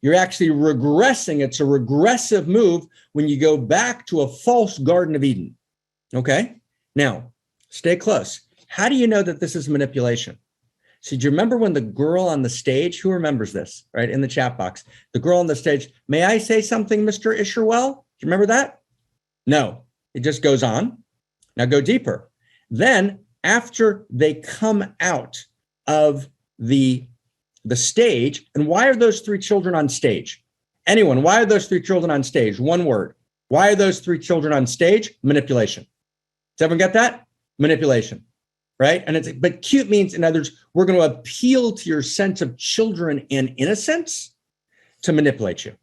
You're actually regressing. It's a regressive move when you go back to a false Garden of Eden. Okay? Now, stay close. How do you know that this is manipulation? So do you remember when the girl on the stage, who remembers this, right, in the chat box, the girl on the stage, may I say something, Mr. Isherwell? Do you remember that? No, it just goes on. Now go deeper. Then after they come out of the stage, and why are those three children on stage? Anyone, why are those three children on stage? One word. Why are those three children on stage? Manipulation. Does everyone get that? Manipulation. Right? And but cute means, in other words, we're going to appeal to your sense of children and innocence to manipulate you.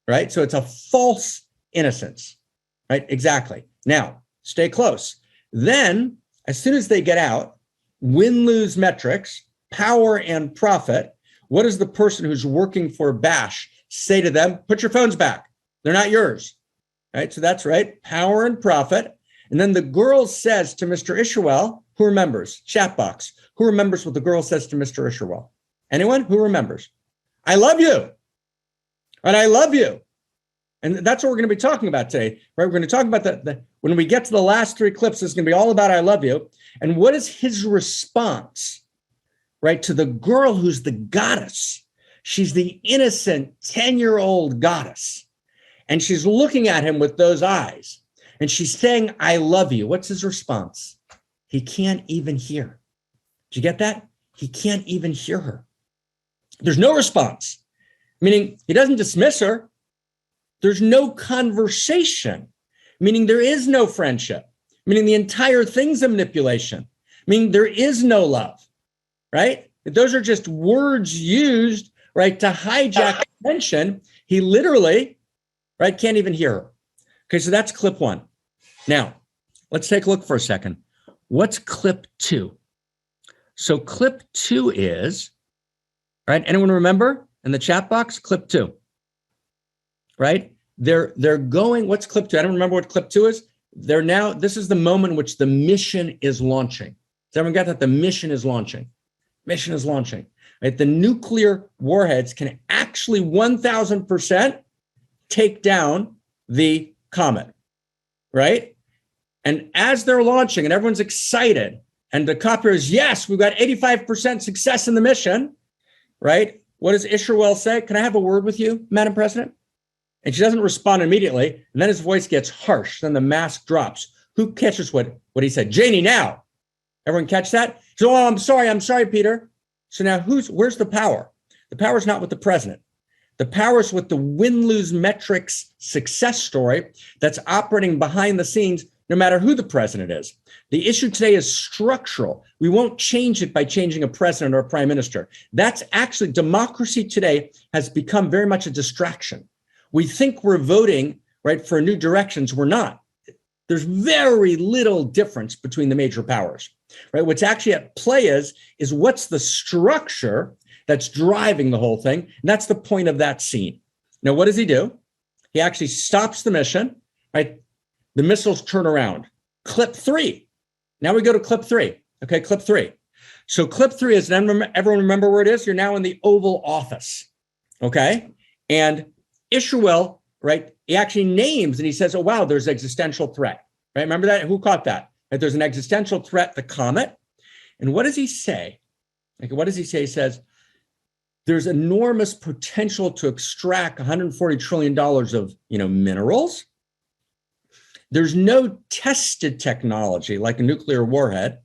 Right? So it's a false innocence. Right? Exactly. Now, stay close. Then, as soon as they get out, win-lose metrics, power and profit, what does the person who's working for Bash say to them? Put your phones back. They're not yours. Right? So that's right. Power and profit. And then the girl says to Mr. Isherwell, who remembers? Chat box. Who remembers what the girl says to Mr. Isherwell? Anyone? Who remembers? I love you. And I love you. And that's what we're going to be talking about today, right? We're going to talk about when we get to the last three clips, it's going to be all about I love you. And what is his response, right, to the girl who's the goddess? She's the innocent 10-year-old goddess. And she's looking at him with those eyes. And she's saying, I love you. What's his response? He can't even hear. Did you get that? He can't even hear her. There's no response, meaning he doesn't dismiss her. There's no conversation, meaning there is no friendship, meaning the entire thing's a manipulation, meaning there is no love, right? Those are just words used, right, to hijack attention. He literally, right, can't even hear her. Okay, so that's clip one. Now, let's take a look for a second. What's clip two? So clip two is, right, anyone remember in the chat box, clip two, right? They're going, what's clip two? I don't remember what clip two is. This is the moment in which the mission is launching. Does everyone get that? The mission is launching. Mission is launching, right? The nuclear warheads can actually 1000% take down the comet, right? And as they're launching and everyone's excited and the copter is, yes, we've got 85% success in the mission, right? What does Isherwell say? Can I have a word with you, Madam President? And she doesn't respond immediately. And then his voice gets harsh. Then the mask drops. Who catches what he said? Janie, now. Everyone catch that? So, oh, I'm sorry, Peter. So now where's the power? The power is not with the president. The power is with the win-lose metrics success story that's operating behind the scenes, no matter who the president is. The issue today is structural. We won't change it by changing a president or a prime minister. That's actually, democracy today has become very much a distraction. We think we're voting, right, for new directions. We're not. There's very little difference between the major powers, right? What's actually at play is what's the structure that's driving the whole thing. And that's the point of that scene. Now, what does he do? He actually stops the mission, right? The missiles turn around. Clip three. Now we go to clip three. Okay, clip three. So clip three is, everyone remember where it is? You're now in the Oval Office. okay? And Isherwell, right, he actually names and he says, oh, wow, there's existential threat, right? Remember that? Who caught that? That there's an existential threat, the comet. And what does he say? Like, what does he say? He says, there's enormous potential to extract $140 trillion of, minerals. There's no tested technology like a nuclear warhead,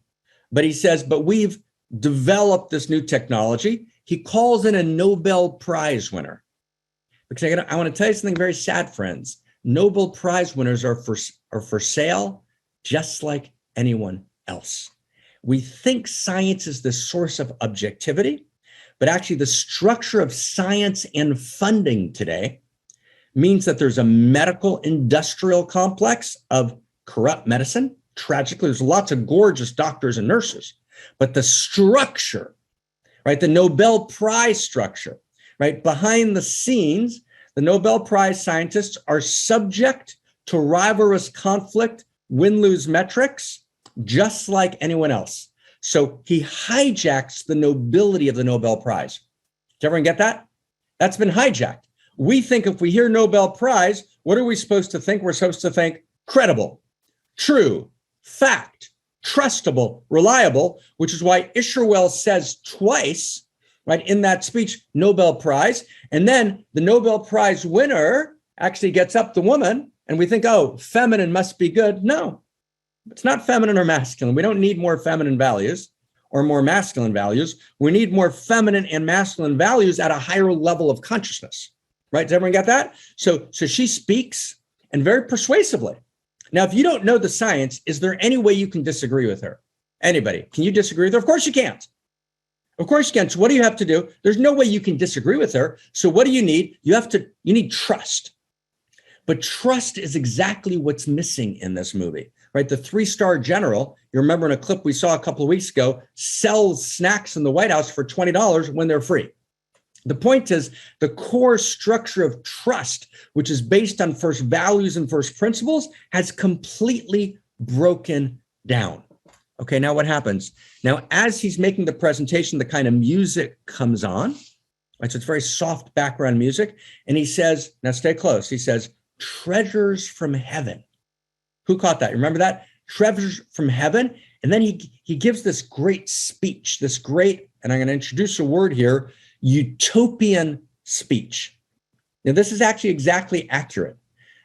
but he says, but we've developed this new technology. He calls in a Nobel Prize winner. Because I want to tell you something very sad, friends. Nobel Prize winners are for sale just like anyone else. We think science is the source of objectivity, but actually the structure of science and funding today means that there's a medical industrial complex of corrupt medicine. Tragically, there's lots of gorgeous doctors and nurses, but the structure, right, the Nobel Prize structure, right, behind the scenes, the Nobel Prize scientists are subject to rivalrous conflict, win-lose metrics, just like anyone else. So he hijacks the nobility of the Nobel Prize. Did everyone get that? That's been hijacked. We think if we hear Nobel Prize, what are we supposed to think? We're supposed to think credible, true, fact, trustable, reliable, which is why Isherwell says twice, right, in that speech, Nobel Prize. And then the Nobel Prize winner actually gets up, the woman, and we think, oh, feminine must be good. No, it's not feminine or masculine. We don't need more feminine values or more masculine values. We need more feminine and masculine values at a higher level of consciousness, right? Does everyone get that? So she speaks, and very persuasively. Now, if you don't know the science, is there any way you can disagree with her? Anybody? Can you disagree with her? Of course you can't. Of course you can. So what do you have to do? There's no way you can disagree with her. So what do you need? You need trust. But trust is exactly what's missing in this movie, right? The 3-star general, you remember in a clip we saw a couple of weeks ago, sells snacks in the White House for $20 when they're free. The point is the core structure of trust, which is based on first values and first principles, has completely broken down. Okay, now what happens? Now, as he's making the presentation, the kind of music comes on, right? So it's very soft background music. And he says, now stay close. He says, treasures from heaven. Who caught that? Remember that? Treasures from heaven. And then he gives this great speech, this great, and I'm going to introduce a word here, utopian speech. Now, this is actually exactly accurate.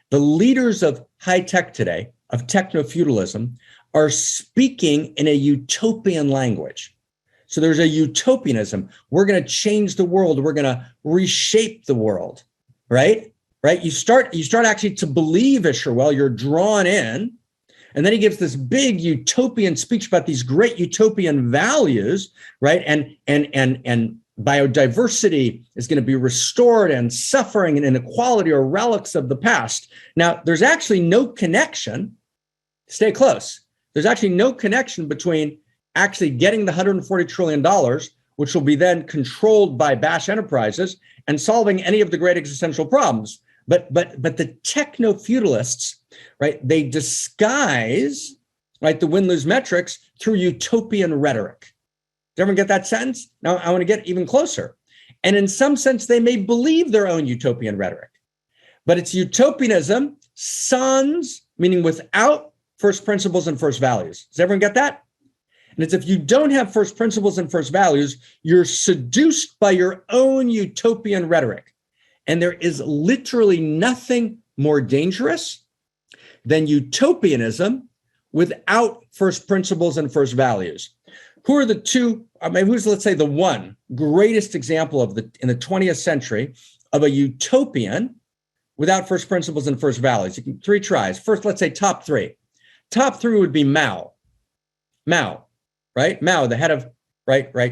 The leaders of high tech today, of techno-feudalism, are speaking in a utopian language. So there's a utopianism. We're going to change the world. We're going to reshape the world, right? Right? You start actually to believe Isherwell, you're drawn in. And then he gives this big utopian speech about these great utopian values, right? And biodiversity is going to be restored, and suffering and inequality are relics of the past. Now, there's actually no connection. Stay close. There's actually no connection between actually getting the $140 trillion, which will be then controlled by Bash Enterprises, and solving any of the great existential problems. But the techno-feudalists, right, they disguise, right, the win-lose metrics through utopian rhetoric. Did everyone get that sentence? Now I want to get even closer. And in some sense, they may believe their own utopian rhetoric, but it's utopianism sans, meaning without first principles and first values. Does everyone get that? And it's if you don't have first principles and first values, you're seduced by your own utopian rhetoric. And there is literally nothing more dangerous than utopianism without first principles and first values. Who are the two, who's, let's say, the one greatest example in the 20th century of a utopian without first principles and first values? You can 3 tries. First, let's say top 3. Top 3 would be Mao. Mao, right? Mao, the head of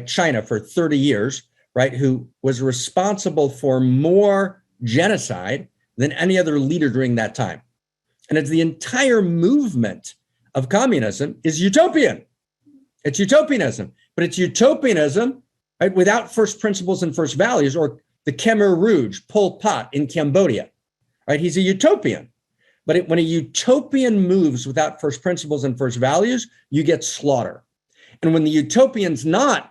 China for 30 years, right, who was responsible for more genocide than any other leader during that time. And it's the entire movement of communism is utopian. It's utopianism, but it's utopianism, right, without first principles and first values, or the Khmer Rouge, Pol Pot in Cambodia, right? He's a utopian. But when a utopian moves without first principles and first values, you get slaughter. And when the utopian's not,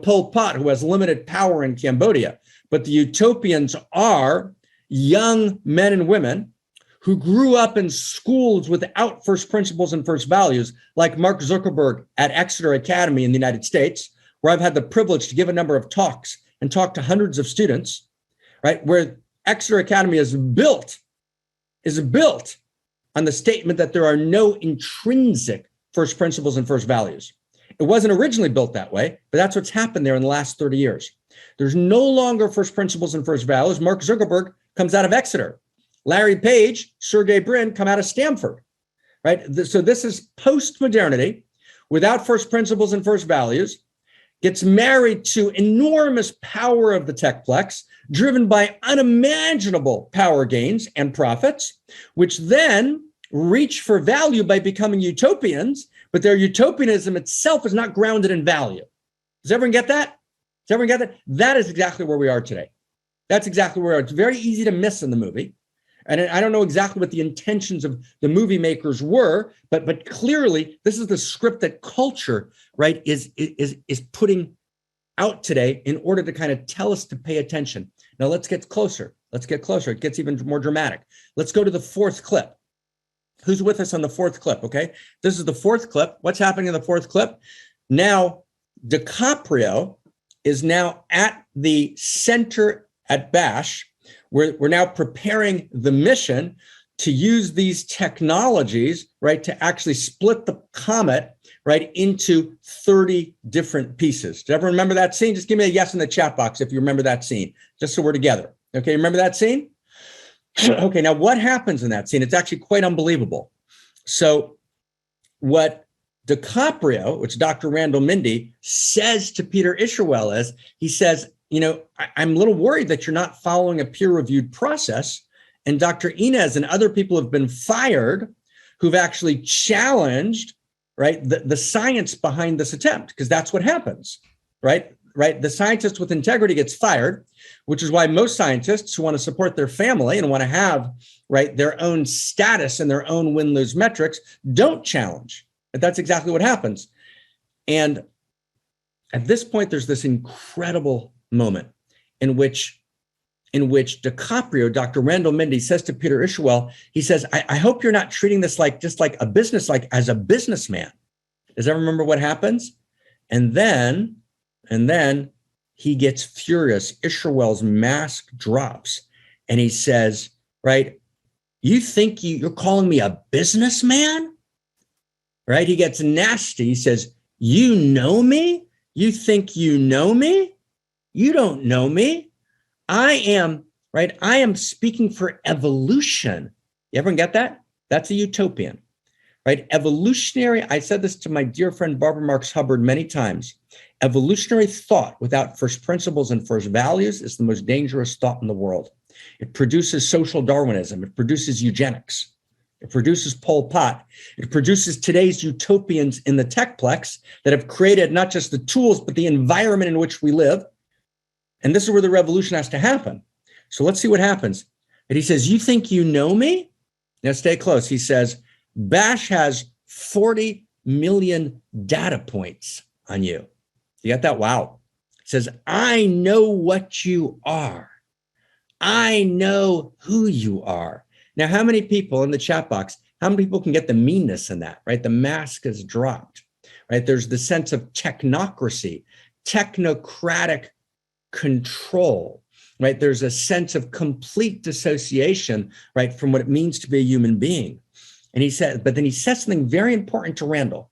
Pol Pot, who has limited power in Cambodia, but the utopians are young men and women who grew up in schools without first principles and first values, like Mark Zuckerberg at Exeter Academy in the United States, where I've had the privilege to give a number of talks and talk to hundreds of students, right? Where Exeter Academy is built on the statement that there are no intrinsic first principles and first values. It wasn't originally built that way, but that's what's happened there in the last 30 years. There's no longer first principles and first values. Mark Zuckerberg comes out of Exeter. Larry Page, Sergey Brin come out of Stanford, right? So this is post-modernity without first principles and first values, gets married to enormous power of the techplex, driven by unimaginable power gains and profits, which then reach for value by becoming utopians, but their utopianism itself is not grounded in value. Does everyone get that? Does everyone get that? That is exactly where we are today. That's exactly where we are. It's very easy to miss in the movie. And I don't know exactly what the intentions of the movie makers were, but clearly this is the script that culture, right, is putting out today in order to kind of tell us to pay attention. Now let's get closer. Let's get closer. It gets even more dramatic. Let's go to the fourth clip. Who's with us on the fourth clip? Okay, this is the fourth clip. What's happening in the fourth clip? Now, DiCaprio is now at the center at Bash. We're now preparing the mission to use these technologies, right, to actually split the comet, right, into 30 different pieces. Do you ever remember that scene? Just give me a yes in the chat box if you remember that scene, just so we're together. Okay, remember that scene? Okay, now what happens in that scene? It's actually quite unbelievable. So what DiCaprio, which Dr. Randall Mindy, says to Peter Isherwell is, he says, you know, I'm a little worried that you're not following a peer-reviewed process. And Dr. Inez and other people have been fired who've actually challenged, right, the science behind this attempt, because that's what happens, right? The scientist with integrity gets fired, which is why most scientists who want to support their family and want to have, right, their own status and their own win-lose metrics don't challenge. But that's exactly what happens. And at this point, there's this incredible moment in which DiCaprio, Dr. Randall Mindy, says to Peter Isherwell, he says, I hope you're not treating this like just like a business, like as a businessman. Does everyone remember what happens? And then he gets furious. Isherwell's mask drops and he says, right, you think you're calling me a businessman? Right? He gets nasty. He says, you know me? You think you know me? You don't know me. I am speaking for evolution. You ever get that? That's a utopian, right? Evolutionary, I said this to my dear friend Barbara Marx Hubbard many times. Evolutionary thought without first principles and first values is the most dangerous thought in the world. It produces social Darwinism. It produces eugenics. It produces Pol Pot. It produces today's utopians in the techplex that have created not just the tools, but the environment in which we live. And this is where the revolution has to happen. So let's see what happens. And he says, you think you know me? Now stay close. He says, Bash has 40 million data points on you. You got that? Wow. He says, I know what you are. I know who you are. Now, how many people in the chat box, how many people can get the meanness in that, right? The mask is dropped, right? There's the sense of technocracy, technocratic control, right? There's a sense of complete dissociation, right, from what it means to be a human being. And he said, but then he says something very important to Randall.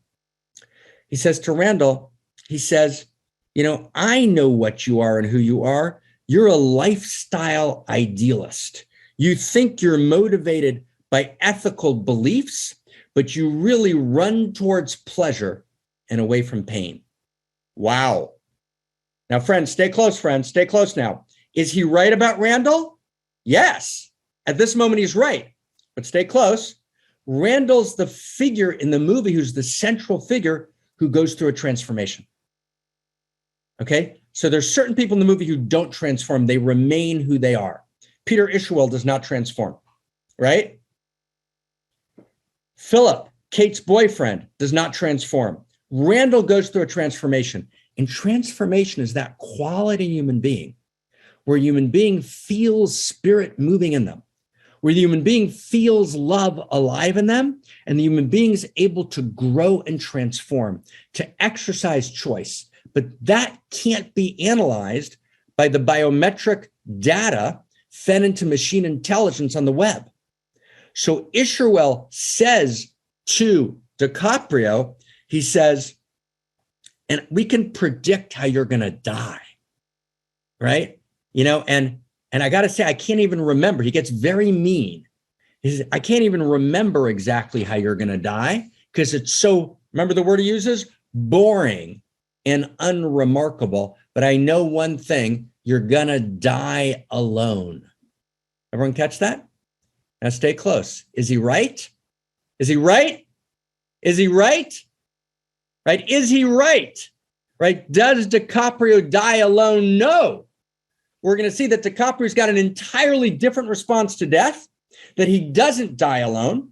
He says to Randall, he says, you know, I know what you are and who you are. You're a lifestyle idealist. You think you're motivated by ethical beliefs, but you really run towards pleasure and away from pain. Wow. Now, friends, stay close, stay close now. Is he right about Randall? Yes. At this moment, he's right, but stay close. Randall's the figure in the movie who's the central figure who goes through a transformation. Okay? So there's certain people in the movie who don't transform. They remain who they are. Peter Isherwell does not transform, right? Philip, Kate's boyfriend, does not transform. Randall goes through a transformation. And transformation is that quality human being where a human being feels spirit moving in them, where the human being feels love alive in them, and the human being is able to grow and transform, to exercise choice. But that can't be analyzed by the biometric data fed into machine intelligence on the web. So Isherwell says to DiCaprio, he says, and we can predict how you're going to die, right? And I got to say, I can't even remember. He gets very mean. He says, I can't even remember exactly how you're going to die because it's so, remember the word he uses? Boring and unremarkable. But I know one thing, you're going to die alone. Everyone catch that? Now stay close. Is he right? Is he right? Is he right? Right? Is he right? Right? Does DiCaprio die alone? No. We're going to see that DiCaprio's got an entirely different response to death, that he doesn't die alone,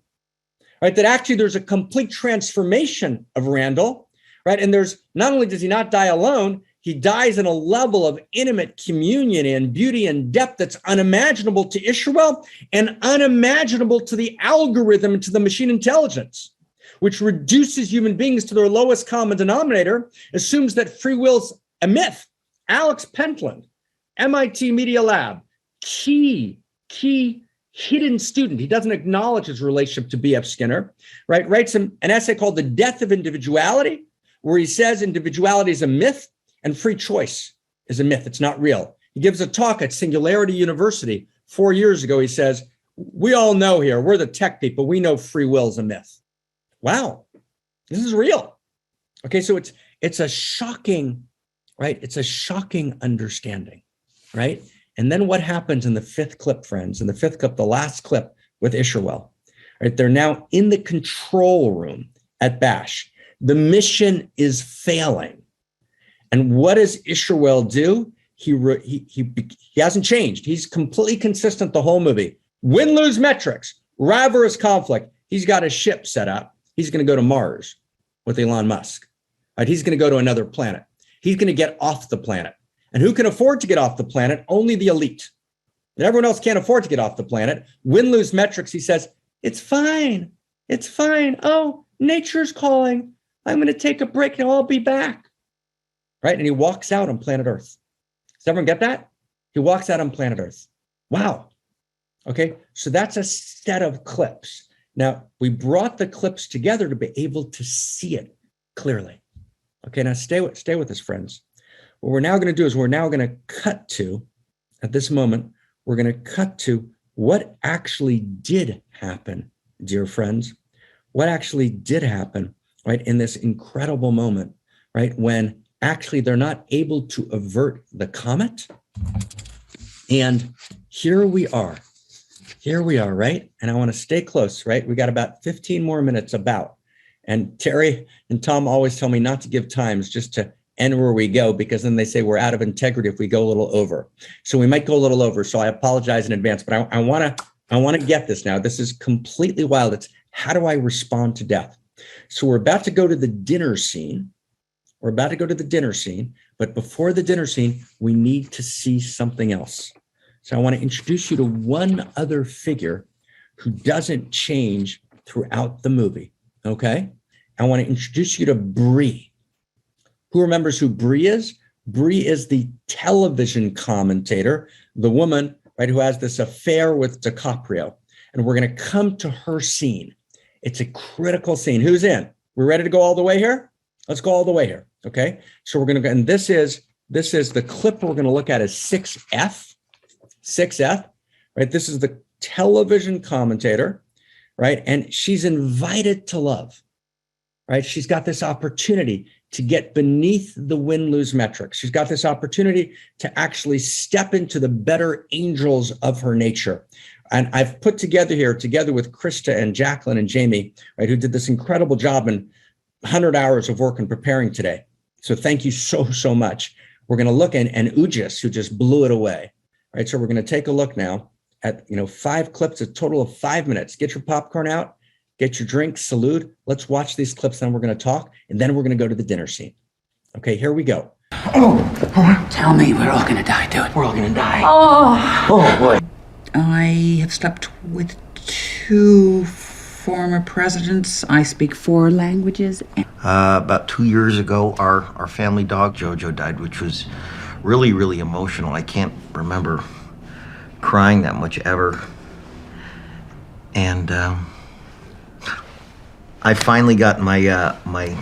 right? That actually there's a complete transformation of Randall, right? And there's, not only does he not die alone, he dies in a level of intimate communion and beauty and depth that's unimaginable to Isherwell and unimaginable to the algorithm and to the machine intelligence, which reduces human beings to their lowest common denominator, assumes that free will's a myth. Alex Pentland, MIT Media Lab, key hidden student. He doesn't acknowledge his relationship to B.F. Skinner, right? Writes an essay called The Death of Individuality, where he says individuality is a myth and free choice is a myth. It's not real. He gives a talk at Singularity University 4 years ago. He says, we all know here, we're the tech people, we know free will is a myth. Wow, this is real. Okay, so it's a shocking, right? It's a shocking understanding, right? And then what happens in the fifth clip, friends? In the fifth clip, the last clip with Isherwell, right? They're now in the control room at Bash. The mission is failing. And what does Isherwell do? He hasn't changed. He's completely consistent the whole movie. Win-lose metrics, rivalrous conflict. He's got a ship set up. He's going to go to Mars with Elon Musk. Right? He's going to go to another planet. He's going to get off the planet. And who can afford to get off the planet? Only the elite. And everyone else can't afford to get off the planet. Win-lose metrics, he says, it's fine. It's fine. Oh, nature's calling. I'm going to take a break and I'll be back. Right? And he walks out on planet Earth. Does everyone get that? He walks out on planet Earth. Wow. Okay, so that's a set of clips. Now, we brought the clips together to be able to see it clearly. Okay, now stay with us, friends. What we're now going to do is we're now going to cut to, at this moment, we're going to cut to what actually did happen, dear friends. What actually did happen, right, in this incredible moment, right, when actually they're not able to avert the comet. And here we are, right? And I want to stay close, right? We got about 15 more minutes about. And Terry and Tom always tell me not to give times, just to end where we go, because then they say we're out of integrity if we go a little over. So we might go a little over. So I apologize in advance, but I want to get this now. This is completely wild. It's how do I respond to death? So we're about to go to the dinner scene. But before the dinner scene, we need to see something else. So I want to introduce you to one other figure who doesn't change throughout the movie, okay? I want to introduce you to Bree. Who remembers who Bree is? Bree is the television commentator, the woman, right, who has this affair with DiCaprio. And we're going to come to her scene. It's a critical scene. Who's in? We're ready to go all the way here? Let's go all the way here, okay? So we're going to go, and this is the clip we're going to look at is 6F, right? This is the television commentator, right? And she's invited to love, right? She's got this opportunity to get beneath the win-lose metrics. She's got this opportunity to actually step into the better angels of her nature. And I've put together here, together with Krista and Jacqueline and Jamie, right, who did this incredible job in 100 hours of work in preparing today. So thank you so much. We're going to look and Ujis, who just blew it away, right? So we're going to take a look now at, 5 clips, a total of 5 minutes. Get your popcorn out, get your drink, salute. Let's watch these clips, then we're going to talk, and then we're going to go to the dinner scene. Okay, here we go.
Tell me we're all gonna die. Do it. We're all gonna die.
Oh,
Boy. I have slept with 2 former presidents. I speak 4 languages.
About 2 years ago, our family dog, Jojo, died, which was really, really emotional. I can't remember crying that much ever. And I finally got my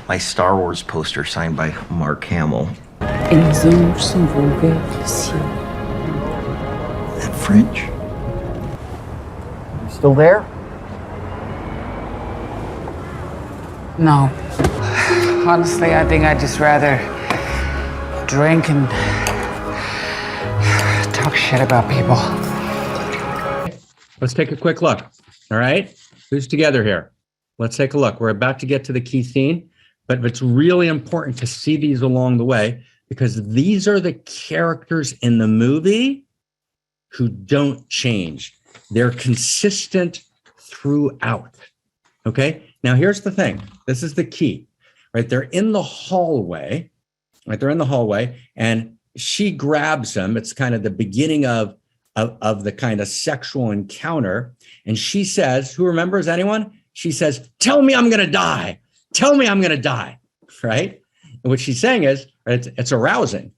my Star Wars poster signed by Mark Hamill.
Les anges s'envolent vers le ciel.
That French?
You still there? No. Honestly, I think I'd just rather drink and talk shit about people.
Let's take a quick look. All right. Who's together here? Let's take a look. We're about to get to the key scene, but it's really important to see these along the way because these are the characters in the movie who don't change. They're consistent throughout. Okay. Now, here's the thing. This is the key, right? They're in the hallway, right? They're in the hallway and she grabs him. It's kind of the beginning of the kind of sexual encounter. And she says, who remembers anyone? She says, tell me I'm going to die. Tell me I'm going to die, right? And what she's saying is, right, it's arousing,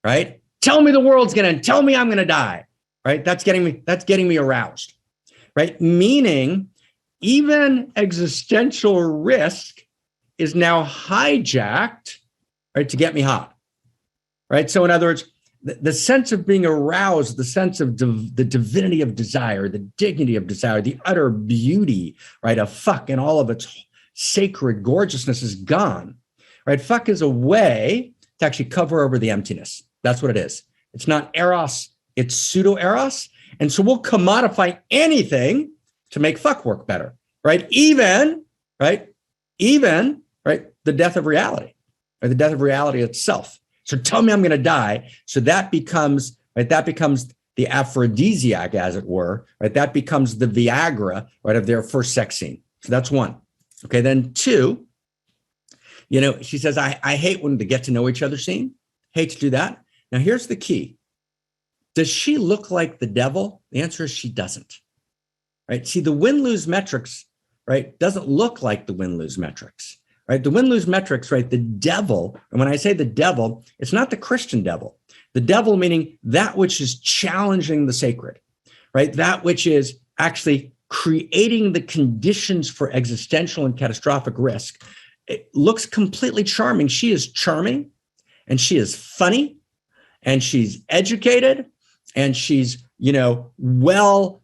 right? Tell me the world's going to, tell me I'm going to die, right? That's getting me aroused, right? Meaning even existential risk is now hijacked, right, to get me hot, right? So in other words, the sense of being aroused, the sense of the divinity of desire, the dignity of desire, the utter beauty, right, of fuck and all of its sacred gorgeousness is gone, right? Fuck is a way to actually cover over the emptiness. That's what it is. It's not eros, it's pseudo-eros. And so we'll commodify anything to make fuck work better, right? Even the death of reality, or the death of reality itself. So tell me I'm going to die. So that becomes, right? That becomes the aphrodisiac, as it were, right? That becomes the Viagra, right, of their first sex scene. So that's 1. Okay, then 2, she says, I hate when they get to know each other scene. Hate to do that. Now, here's the key. Does she look like the devil? The answer is she doesn't, right? See, the win-lose metrics, right, doesn't look like the win-lose metrics. Right? The win-lose metrics, right? The devil, and when I say the devil, it's not the Christian devil. The devil meaning that which is challenging the sacred, right? That which is actually creating the conditions for existential and catastrophic risk. It looks completely charming. She is charming and she is funny and she's educated and she's, well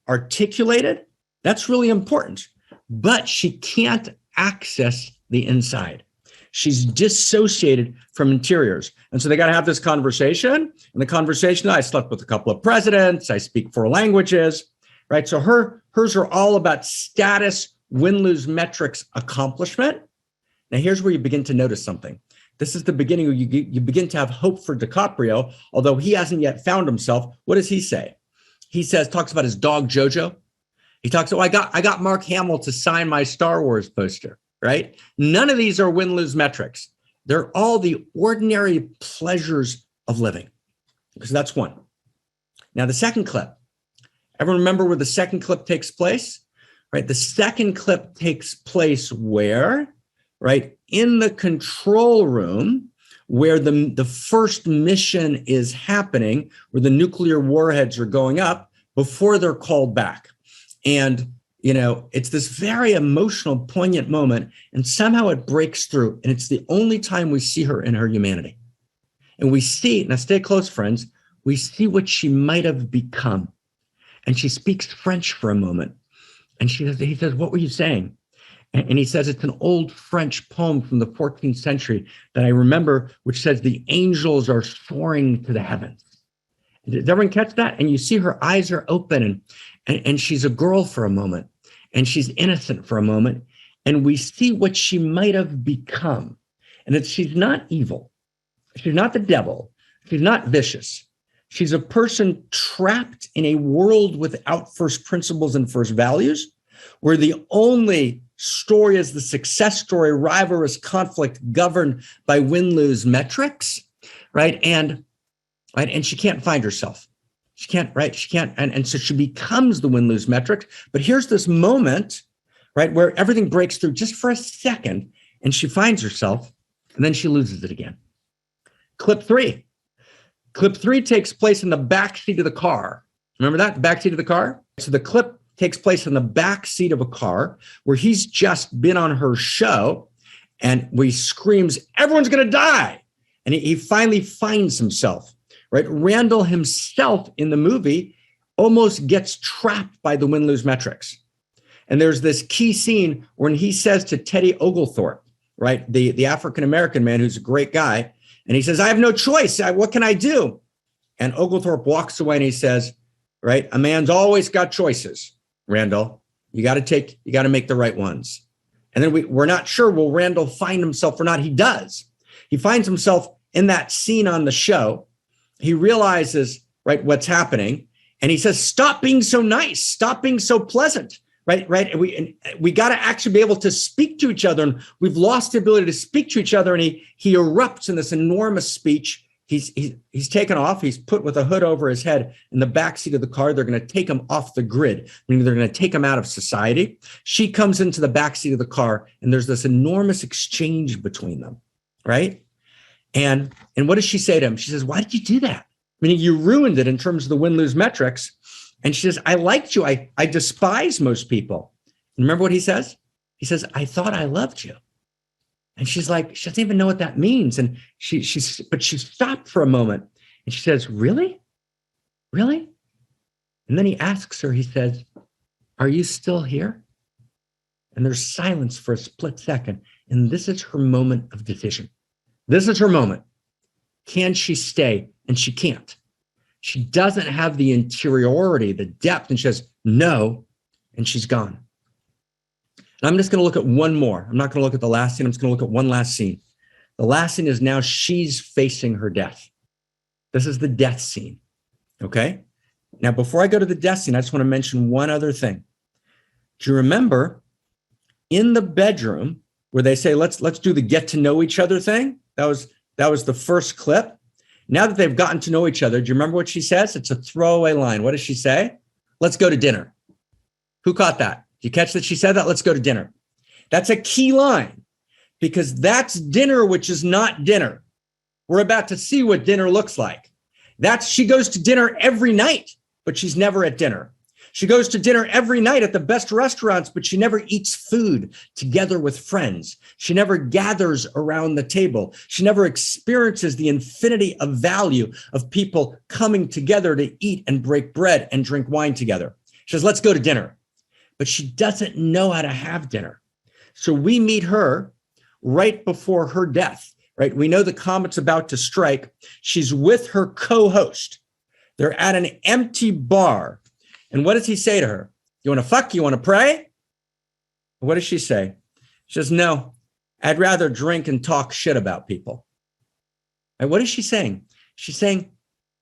articulated. That's really important, but she can't access the inside. She's dissociated from interiors. And so they got to have this conversation. And the conversation, I slept with a couple of presidents. I speak 4 languages, right? So hers are all about status, win-lose metrics, accomplishment. Now, here's where you begin to notice something. This is the beginning where you begin to have hope for DiCaprio, although he hasn't yet found himself. What does he say? He talks about his dog, Jojo. He talks about, I got Mark Hamill to sign my Star Wars poster, right? None of these are win-lose metrics. They're all the ordinary pleasures of living. Because that's 1. Now, the second clip. Everyone remember where the second clip takes place? Right? The second clip takes place where? Right? In the control room where the first mission is happening, where the nuclear warheads are going up before they're called back. And, it's this very emotional, poignant moment. And somehow it breaks through. And it's the only time we see her in her humanity. And we see, now stay close, friends, we see what she might have become. And she speaks French for a moment. And he says, what were you saying? And he says, it's an old French poem from the 14th century that I remember, which says, the angels are soaring to the heavens. Did everyone catch that? And you see her eyes are open and she's a girl for a moment and she's innocent for a moment. And we see what she might have become. And she's not evil. She's not the devil. She's not vicious. She's a person trapped in a world without first principles and first values, where the only story is the success story, rivalrous conflict governed by win-lose metrics, right? And she can't find herself. She can't, right? She can't, and so she becomes the win-lose metric. But here's this moment, right, where everything breaks through just for a second, and she finds herself, and then she loses it again. Clip three. Clip three takes place in the backseat of the car. Remember that? Backseat of the car? So the clip takes place in the backseat of a car where he's just been on her show, and where he screams, "Everyone's going to die." And he finally finds himself, right? Randall himself in the movie almost gets trapped by the win-lose metrics. And there's this key scene when he says to Teddy Oglethorpe, right, the African-American man who's a great guy, and he says, "I have no choice. What can I do?" And Oglethorpe walks away and he says, right, "A man's always got choices, Randall. You got to make the right ones." And then we're not sure, will Randall find himself or not? He does. He finds himself in that scene on the show. He realizes, right, what's happening. And he says, "Stop being so nice. Stop being so pleasant." Right. And we got to actually be able to speak to each other. And we've lost the ability to speak to each other. And he erupts in this enormous speech. He's taken off. He's put with a hood over his head in the backseat of the car. They're going to take him off the grid, meaning they're going to take him out of society. She comes into the backseat of the car, and there's this enormous exchange between them, right? And what does she say to him? She says, "Why did you do that? Meaning you ruined it in terms of the win-lose metrics." And she says, "I liked you. I despise most people." And remember what he says? He says, "I thought I loved you." And she's like, she doesn't even know what that means. And she stopped for a moment and she says, "Really? Really?" And then he asks her, he says, "Are you still here?" And there's silence for a split second. And this is her moment of decision. This is her moment. Can she stay? And she can't. She doesn't have the interiority, the depth, and she says, "No," and she's gone. And I'm just going to look at one more. I'm not going to look at the last scene. I'm just going to look at one last scene. The last scene is now she's facing her death. This is the death scene, okay? Now, before I go to the death scene, I just want to mention one other thing. Do you remember in the bedroom where they say, let's do the get to know each other thing? That was the first clip. Now that they've gotten to know each other, do you remember what she says? It's a throwaway line. What does she say? "Let's go to dinner." Who caught that? Did you catch that she said that? "Let's go to dinner." That's a key line because that's dinner, which is not dinner. We're about to see what dinner looks like. She goes to dinner every night, but she's never at dinner. She goes to dinner every night at the best restaurants, but she never eats food together with friends. She never gathers around the table. She never experiences the infinity of value of people coming together to eat and break bread and drink wine together. She says, "Let's go to dinner." But she doesn't know how to have dinner. So we meet her right before her death, right? We know the comet's about to strike. She's with her co-host. They're at an empty bar. And what does he say to her? "You want to fuck? You want to pray?" What does she say? She says, "No, I'd rather drink and talk shit about people." And what is she saying? She's saying,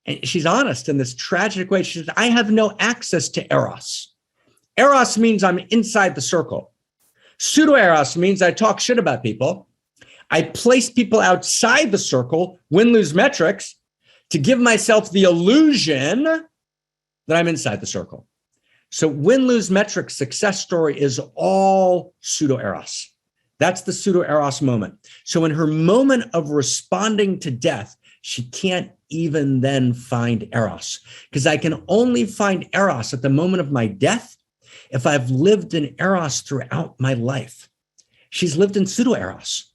and she's honest in this tragic way. She says, "I have no access to eros." Eros means I'm inside the circle. Pseudo-eros means I talk shit about people. I place people outside the circle, win-lose metrics, to give myself the illusion that I'm inside the circle. So win-lose metric success story is all pseudo-eros. That's the pseudo-eros moment. So in her moment of responding to death, she can't even then find eros, because I can only find eros at the moment of my death if I've lived in eros throughout my life. She's lived in pseudo-eros.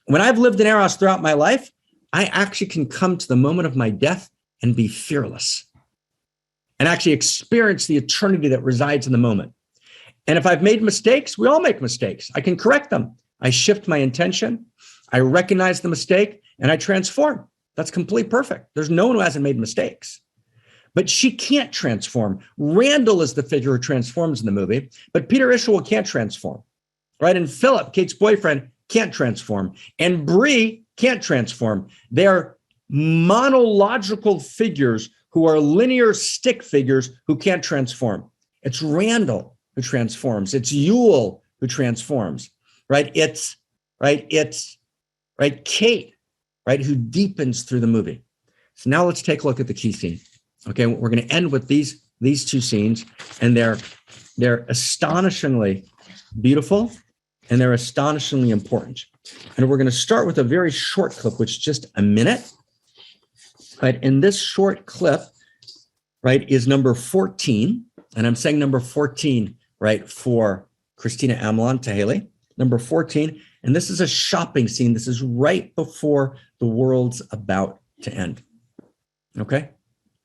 When I've lived in eros throughout my life, I actually can come to the moment of my death and be fearless and actually experience the eternity that resides in the moment. And if I've made mistakes, we all make mistakes. I can correct them. I shift my intention. I recognize the mistake and I transform. That's completely perfect. There's no one who hasn't made mistakes. But she can't transform. Randall is the figure who transforms in the movie, but Peter Ishmael can't transform, right? And Philip, Kate's boyfriend, can't transform. And Bree can't transform. They're monological figures who are linear stick figures who can't transform. It's Randall who transforms. It's Yule who transforms, right? It's Kate, right, who deepens through the movie. So now let's take a look at the key scene. Okay, we're going to end with these two scenes, and they're astonishingly beautiful, and they're astonishingly important. And we're going to start with a very short clip, which is just a minute. Right, and this short clip, right, is number 14, and I'm saying number 14, right, for Kristina Amelon-Tahaley, number 14, and this is a shopping scene. This is right before the world's about to end. Okay,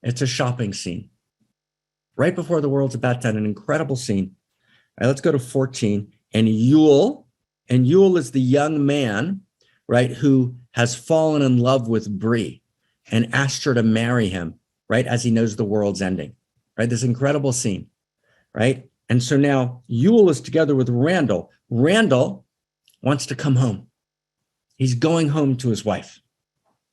it's a shopping scene right before the world's about to end, an incredible scene. All right, let's go to 14, and Yule is the young man, right, who has fallen in love with Bree and asked her to marry him, right, as he knows the world's ending, right? This incredible scene, right? And so now Yule is together with Randall. Randall wants to come home. He's going home to his wife,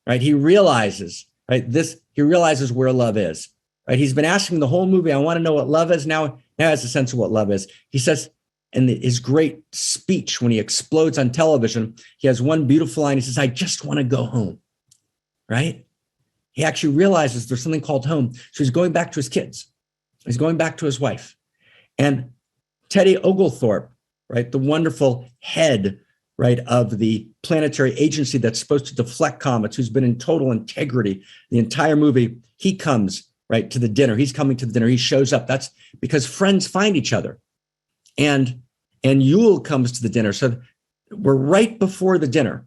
right? He realizes, right, he realizes where love is, right? He's been asking the whole movie, I want to know what love is. Now he has a sense of what love is. He says, in his great speech, when he explodes on television, he has one beautiful line. He says, I just want to go home, right? He actually realizes there's something called home. So he's going back to his kids. He's going back to his wife. And Teddy Oglethorpe, right, the wonderful head, right, of the planetary agency that's supposed to deflect comets, who's been in total integrity the entire movie, he comes, right, to the dinner. He's coming to the dinner. He shows up. That's because friends find each other. And Yule comes to the dinner. So we're right before the dinner.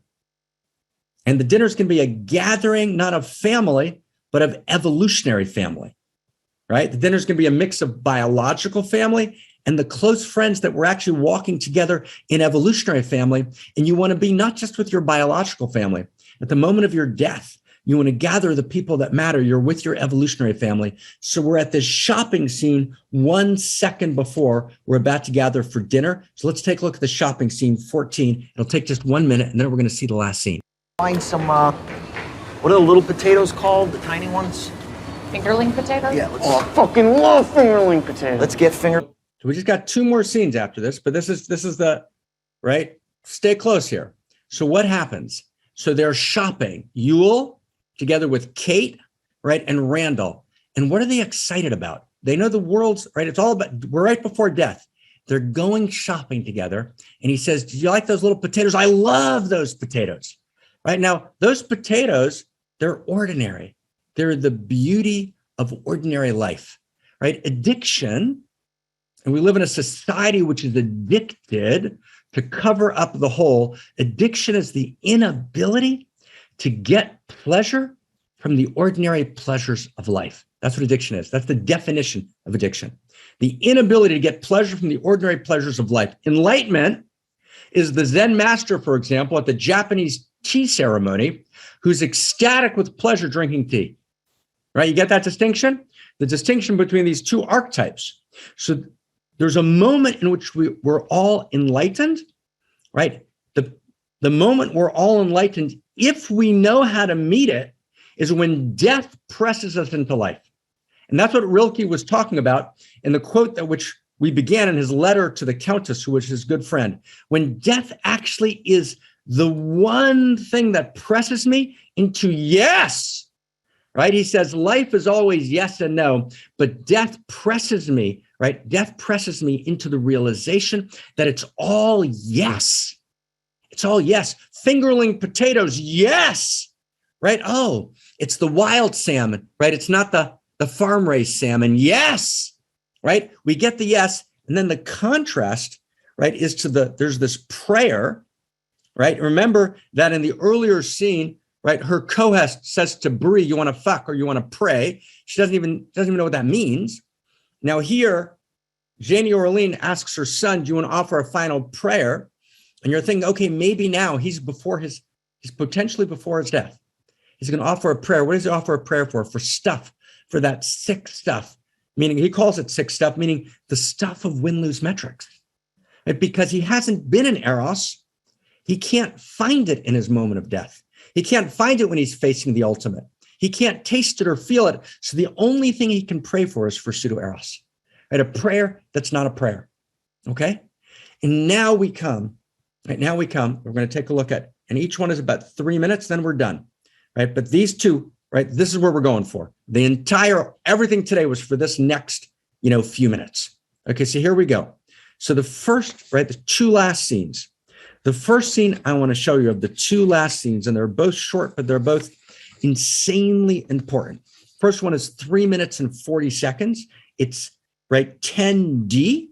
And the dinner's going to be a gathering, not of family, but of evolutionary family, right? The dinner's going to be a mix of biological family and the close friends that we're actually walking together in evolutionary family. And you want to be not just with your biological family. At the moment of your death, you want to gather the people that matter. You're with your evolutionary family. So we're at this shopping scene 1 second before we're about to gather for dinner. So let's take a look at the shopping scene 14. It'll take just 1 minute, and then we're going to see the last scene.
Find some, what are the little potatoes called? The tiny ones?
Fingerling potatoes?
Yeah,
I fucking love fingerling potatoes.
let's get finger.
So we just got 2 more scenes after this, but this is the, right? Stay close here. So what happens? So they're shopping. Yule together with Kate, right, and Randall. And what are they excited about? They know the world's, right, it's all about, we're right before death. They're going shopping together. And he says, do you like those little potatoes? I love those potatoes. Right now, those potatoes, they're ordinary. They're the beauty of ordinary life, right? Addiction, and we live in a society which is addicted to cover up the hole. Addiction is the inability to get pleasure from the ordinary pleasures of life. That's what addiction is. That's the definition of addiction. The inability to get pleasure from the ordinary pleasures of life. Enlightenment is the Zen master, for example, at the Japanese tea ceremony, who's ecstatic with pleasure drinking tea, right? You get that distinction? The distinction between these two archetypes. So there's a moment in which we're all enlightened, right? The moment we're all enlightened, if we know how to meet it, is when death presses us into life. And that's what Rilke was talking about in the quote that which we began in his letter to the Countess, who was his good friend. When death actually is the one thing that presses me into yes, right? He says, life is always yes and no, but death presses me, right? Death presses me into the realization that it's all yes. It's all yes. Fingerling potatoes, yes, right? Oh, it's the wild salmon, right? It's not the farm-raised salmon, yes, right? We get the yes, and then the contrast, right, is to there's this prayer, right? Remember that in the earlier scene, right, her co-host says to Bree, you want to fuck or you want to pray. She doesn't even know what that means. Now here, Janie Orlean asks her son, do you want to offer a final prayer? And you're thinking, okay, maybe now he's potentially before his death. He's going to offer a prayer. What does he offer a prayer for? For stuff, for that sick stuff. Meaning he calls it sick stuff, meaning the stuff of win-lose metrics. Right? Because he hasn't been in Eros. He can't find it in his moment of death. He can't find it when he's facing the ultimate. He can't taste it or feel it. So the only thing he can pray for is for pseudo-Eros. Right? A prayer that's not a prayer. Okay. And now we come, right? Now we're going to take a look at, and each one is about 3 minutes, then we're done, right? But these two, right? This is where we're going for. Everything today was for this next, few minutes. Okay. So here we go. So the first, right? The two last scenes. The first scene I want to show you of the two last scenes, and they're both short, but they're both insanely important. First one is 3 minutes and 40 seconds. It's right 10D.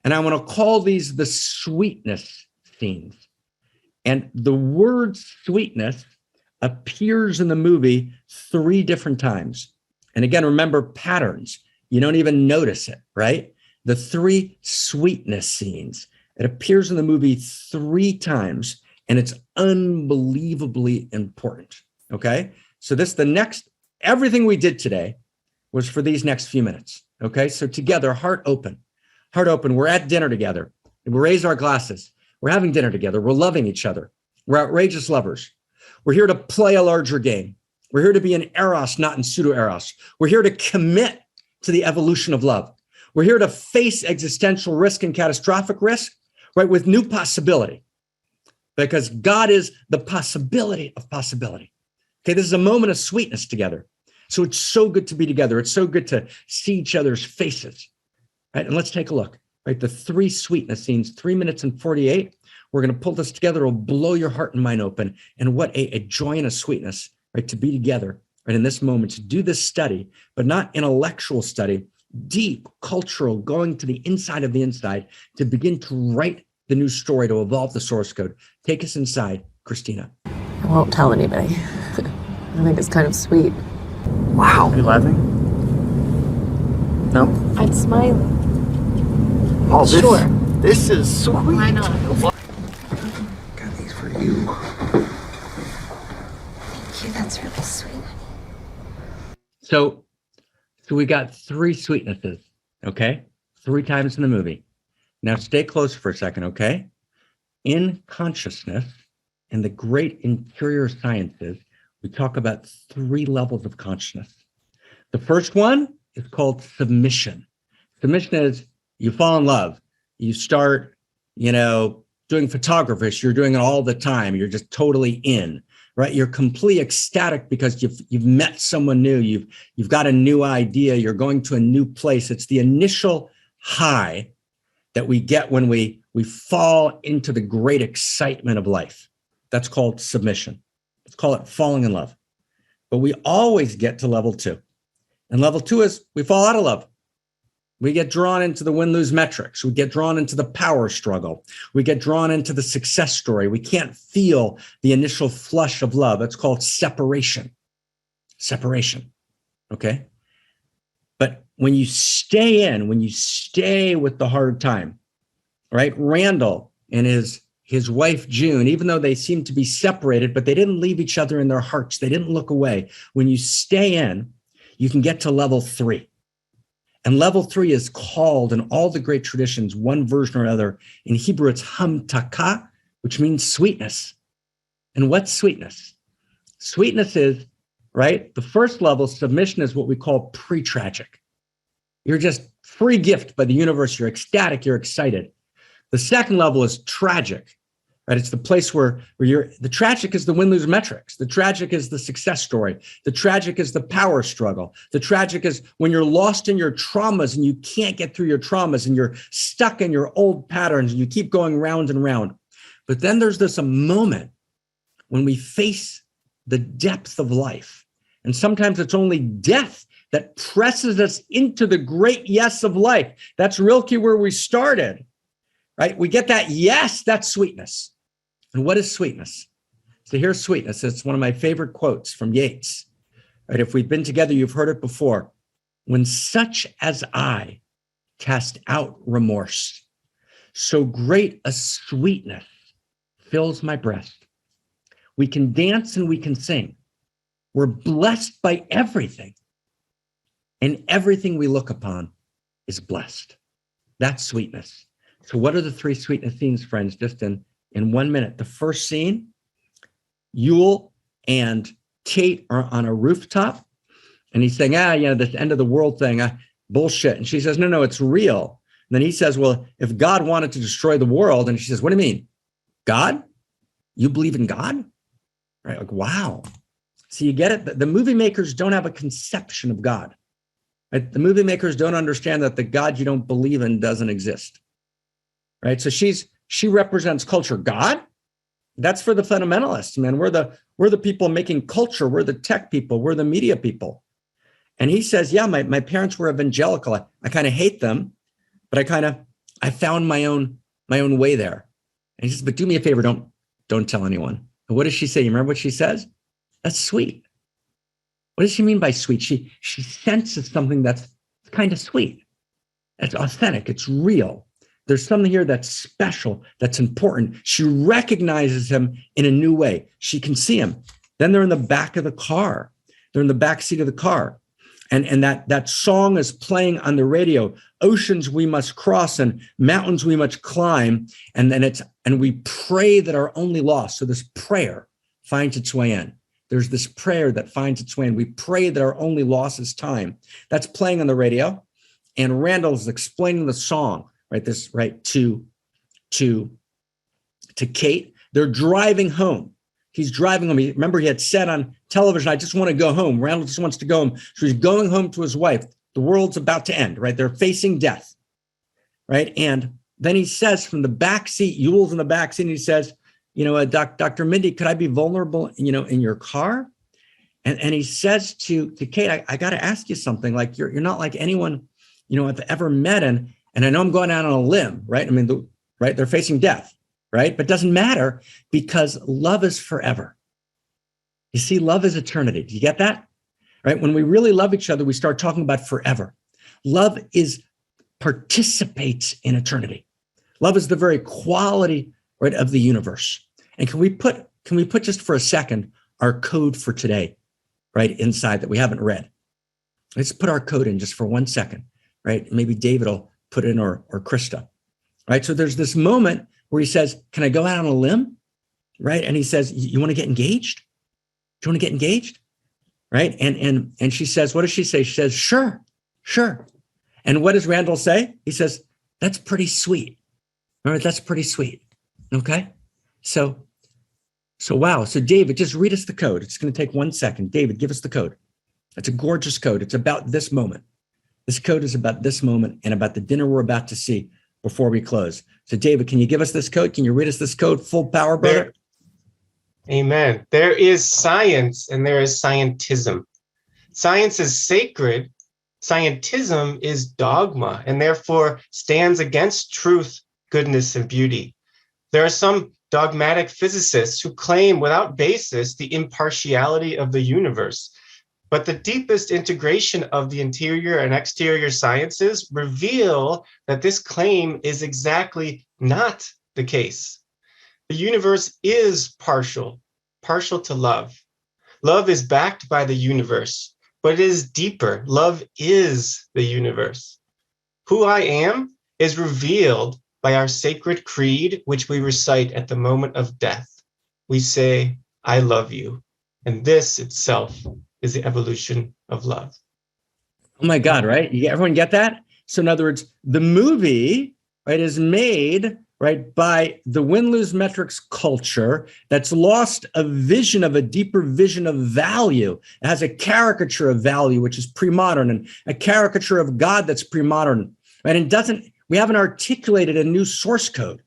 And I want to call these the sweetness scenes. And the word sweetness appears in the movie 3 different times. And again, remember patterns. You don't even notice it, right? The 3 sweetness scenes. It appears in the movie 3 times, and it's unbelievably important, okay? So everything we did today was for these next few minutes, okay? So together, heart open, we're at dinner together. We raise our glasses. We're having dinner together. We're loving each other. We're outrageous lovers. We're here to play a larger game. We're here to be in eros, not in pseudo-eros. We're here to commit to the evolution of love. We're here to face existential risk and catastrophic risk, right, with new possibility, because God is the possibility of possibility. Okay, this is a moment of sweetness together. So it's so good to be together. It's so good to see each other's faces, right? And let's take a look, right? The 3 sweetness scenes, 3 minutes and 48. We're going to pull this together. It'll blow your heart and mind open. And what a joy and a sweetness, right? To be together, right? In this moment, to do this study, but not intellectual study, deep, cultural, going to the inside of the inside to begin to write the new story, to evolve the source code. Take us inside, Kristina.
I won't tell anybody. I think it's kind of sweet.
Wow.
Are you laughing? No?
I'm smiling.
Oh,
Sure.
This is sweet.
Why not?
Got these for you.
Thank you, that's really sweet.
So we got 3 sweetnesses, okay? 3 times in the movie. Now stay close for a second, okay? In consciousness, in the great interior sciences, we talk about 3 levels of consciousness. The first one is called submission. Submission is you fall in love. You start, doing photography. You're doing it all the time. You're just totally in, right? You're completely ecstatic because you've met someone new. You've got a new idea. You're going to a new place. It's the initial high that we get when we fall into the great excitement of life. That's called submission. Let's call it falling in love. But we always get to level 2. And level 2 is we fall out of love. We get drawn into the win-lose metrics. We get drawn into the power struggle. We get drawn into the success story. We can't feel the initial flush of love. That's called separation. Separation, okay? But when you stay with the hard time, right? Randall and his wife, June, even though they seemed to be separated, but they didn't leave each other in their hearts. They didn't look away. When you stay in, you can get to level 3. And level 3 is called in all the great traditions, one version or other. In Hebrew, it's hamtaka, which means sweetness. And what's sweetness? Sweetness is, right? The first level, submission, is what we call pre-tragic. You're just free gift by the universe. You're ecstatic. You're excited. The second level is tragic, right? It's the place where the tragic is the win-lose metrics. The tragic is the success story. The tragic is the power struggle. The tragic is when you're lost in your traumas and you can't get through your traumas and you're stuck in your old patterns and you keep going round and round. But then there's this a moment when we face the depth of life. And sometimes it's only death that presses us into the great yes of life. That's Rilke where we started, right? We get that yes, that's sweetness. And what is sweetness? So here's sweetness. It's one of my favorite quotes from Yeats. Right? If we've been together, you've heard it before. When such as I cast out remorse, so great a sweetness fills my breast. We can dance and we can sing. We're blessed by everything. And everything we look upon is blessed. That's sweetness. So what are the 3 sweetness scenes, friends? Just in 1 minute. The first scene, Yule and Kate are on a rooftop. And he's saying, this end of the world thing, bullshit. And she says, no, it's real. then he says, well, if God wanted to destroy the world, and she says, what do you mean? God? You believe in God? Right? Like, wow. So you get it? The movie makers don't have a conception of God. Right? The movie makers don't understand that the God you don't believe in doesn't exist. Right? So she represents culture. God? That's for the fundamentalists, man. We're the people making culture. We're the tech people. We're the media people. And he says, yeah, my parents were evangelical. I kind of hate them, but I found my own way there. And he says, but do me a favor, don't tell anyone. And what does she say? You remember what she says? That's sweet. What does she mean by sweet? She senses something that's kind of sweet. It's authentic. It's real. There's something here that's special, that's important. She recognizes him in a new way. She can see him. Then they're in the back of the car. They're in the back seat of the car. And that song is playing on the radio. Oceans we must cross and mountains we must climb. And then and we pray that our only loss. So this prayer finds its way in. There's this prayer that finds its way in. We pray that our only loss is time. That's playing on the radio. And Randall is explaining the song, right? This, right, to Kate. They're driving home. He's driving home. Remember, he had said on television, I just want to go home. Randall just wants to go home. So he's going home to his wife. The world's about to end, right? They're facing death, right? And then he says from the back seat, Yule's in the back seat, and he says, Dr. Mindy, could I be vulnerable, in your car? And he says to Kate, I got to ask you something. Like, you're not like anyone, I've ever met. And I know I'm going out on a limb, right? I mean, right? They're facing death. Right? But it doesn't matter because love is forever. You see, love is eternity. Do you get that? Right? When we really love each other, we start talking about forever. Love participates in eternity. Love is the very quality, right, of the universe. And can we put just for a second our code for today, right, inside that we haven't read? Let's put our code in just for 1 second, right? Maybe David will put it in or Krista, right? So there's this moment where he says, can I go out on a limb? Right? And he says, you want to get engaged? Do you want to get engaged? Right? And she says, what does she say? She says, sure. And what does Randall say? He says, that's pretty sweet. All right, that's pretty sweet. Okay? So wow. So David, just read us the code. It's going to take 1 second. David, give us the code. It's a gorgeous code. It's about this moment. This code is about this moment and about the dinner we're about to see before we close. So David, can you give us this code? Can you read us this code? Full power, brother.
Amen. There is science and there is scientism. Science is sacred. Scientism is dogma and therefore stands against truth, goodness, and beauty. There are some dogmatic physicists who claim without basis the impartiality of the universe. But the deepest integration of the interior and exterior sciences reveal that this claim is exactly not the case. The universe is partial to love. Love is backed by the universe, but it is deeper. Love is the universe. Who I am is revealed by our sacred creed, which we recite at the moment of death. We say, I love you. And this itself is the evolution of love.
Oh my God, right? Everyone get that? So in other words, the movie, right, is made, right, by the win-lose metrics culture that's lost a vision of a deeper vision of value. It has a caricature of value, which is pre-modern, and a caricature of God that's pre-modern, right? And we haven't articulated a new source code,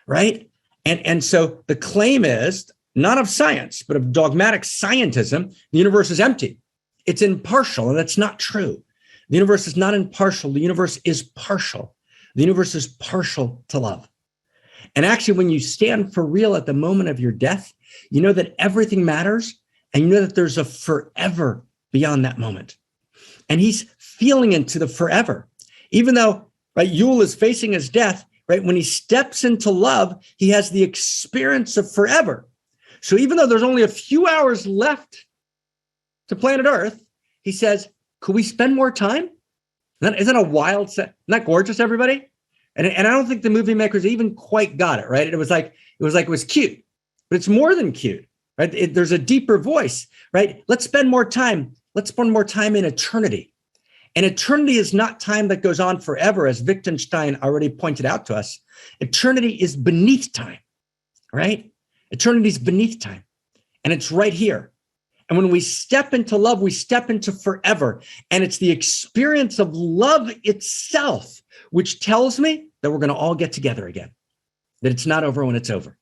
right? And so the claim is, not of science, but of dogmatic scientism, the universe is empty. It's impartial, and that's not true. The universe is not impartial. The universe is partial. The universe is partial to love. And actually, when you stand for real at the moment of your death, you know that everything matters, and you know that there's a forever beyond that moment. And he's feeling into the forever. Even though, right, Yule is facing his death, right, when he steps into love, he has the experience of forever. So even though there's only a few hours left to planet Earth, he says, could we spend more time? Isn't that a wild set? Isn't that gorgeous, everybody? And I don't think the movie makers even quite got it, right? It was cute, but it's more than cute, right? There's a deeper voice, right? Let's spend more time. Let's spend more time in eternity. And eternity is not time that goes on forever, as Wittgenstein already pointed out to us. Eternity is beneath time, right? Eternity is beneath time, and it's right here. And when we step into love, we step into forever. And it's the experience of love itself which tells me that we're going to all get together again, that it's not over when it's over,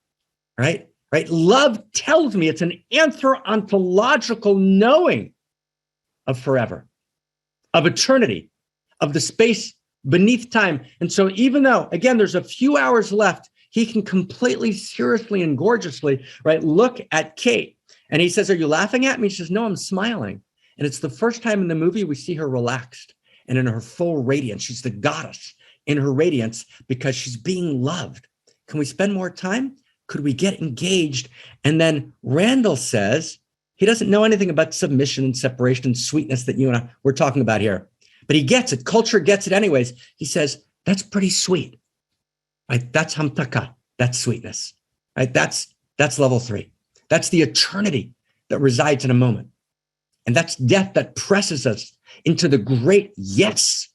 right? Right? Love tells me it's an anthro-ontological knowing of forever, of eternity, of the space beneath time. And so even though, again, there's a few hours left, he can completely seriously and gorgeously, right, look at Kate. And he says, are you laughing at me? She says, no, I'm smiling. And it's the first time in the movie we see her relaxed and in her full radiance. She's the goddess in her radiance because she's being loved. Can we spend more time? Could we get engaged? And then Randall says, he doesn't know anything about submission and separation and sweetness that you and I we're talking about here, but he gets it. Culture gets it anyways. He says, that's pretty sweet. Right? That's hamtaka. That's sweetness. Right? That's level 3. That's the eternity that resides in a moment. And that's death that presses us into the great yes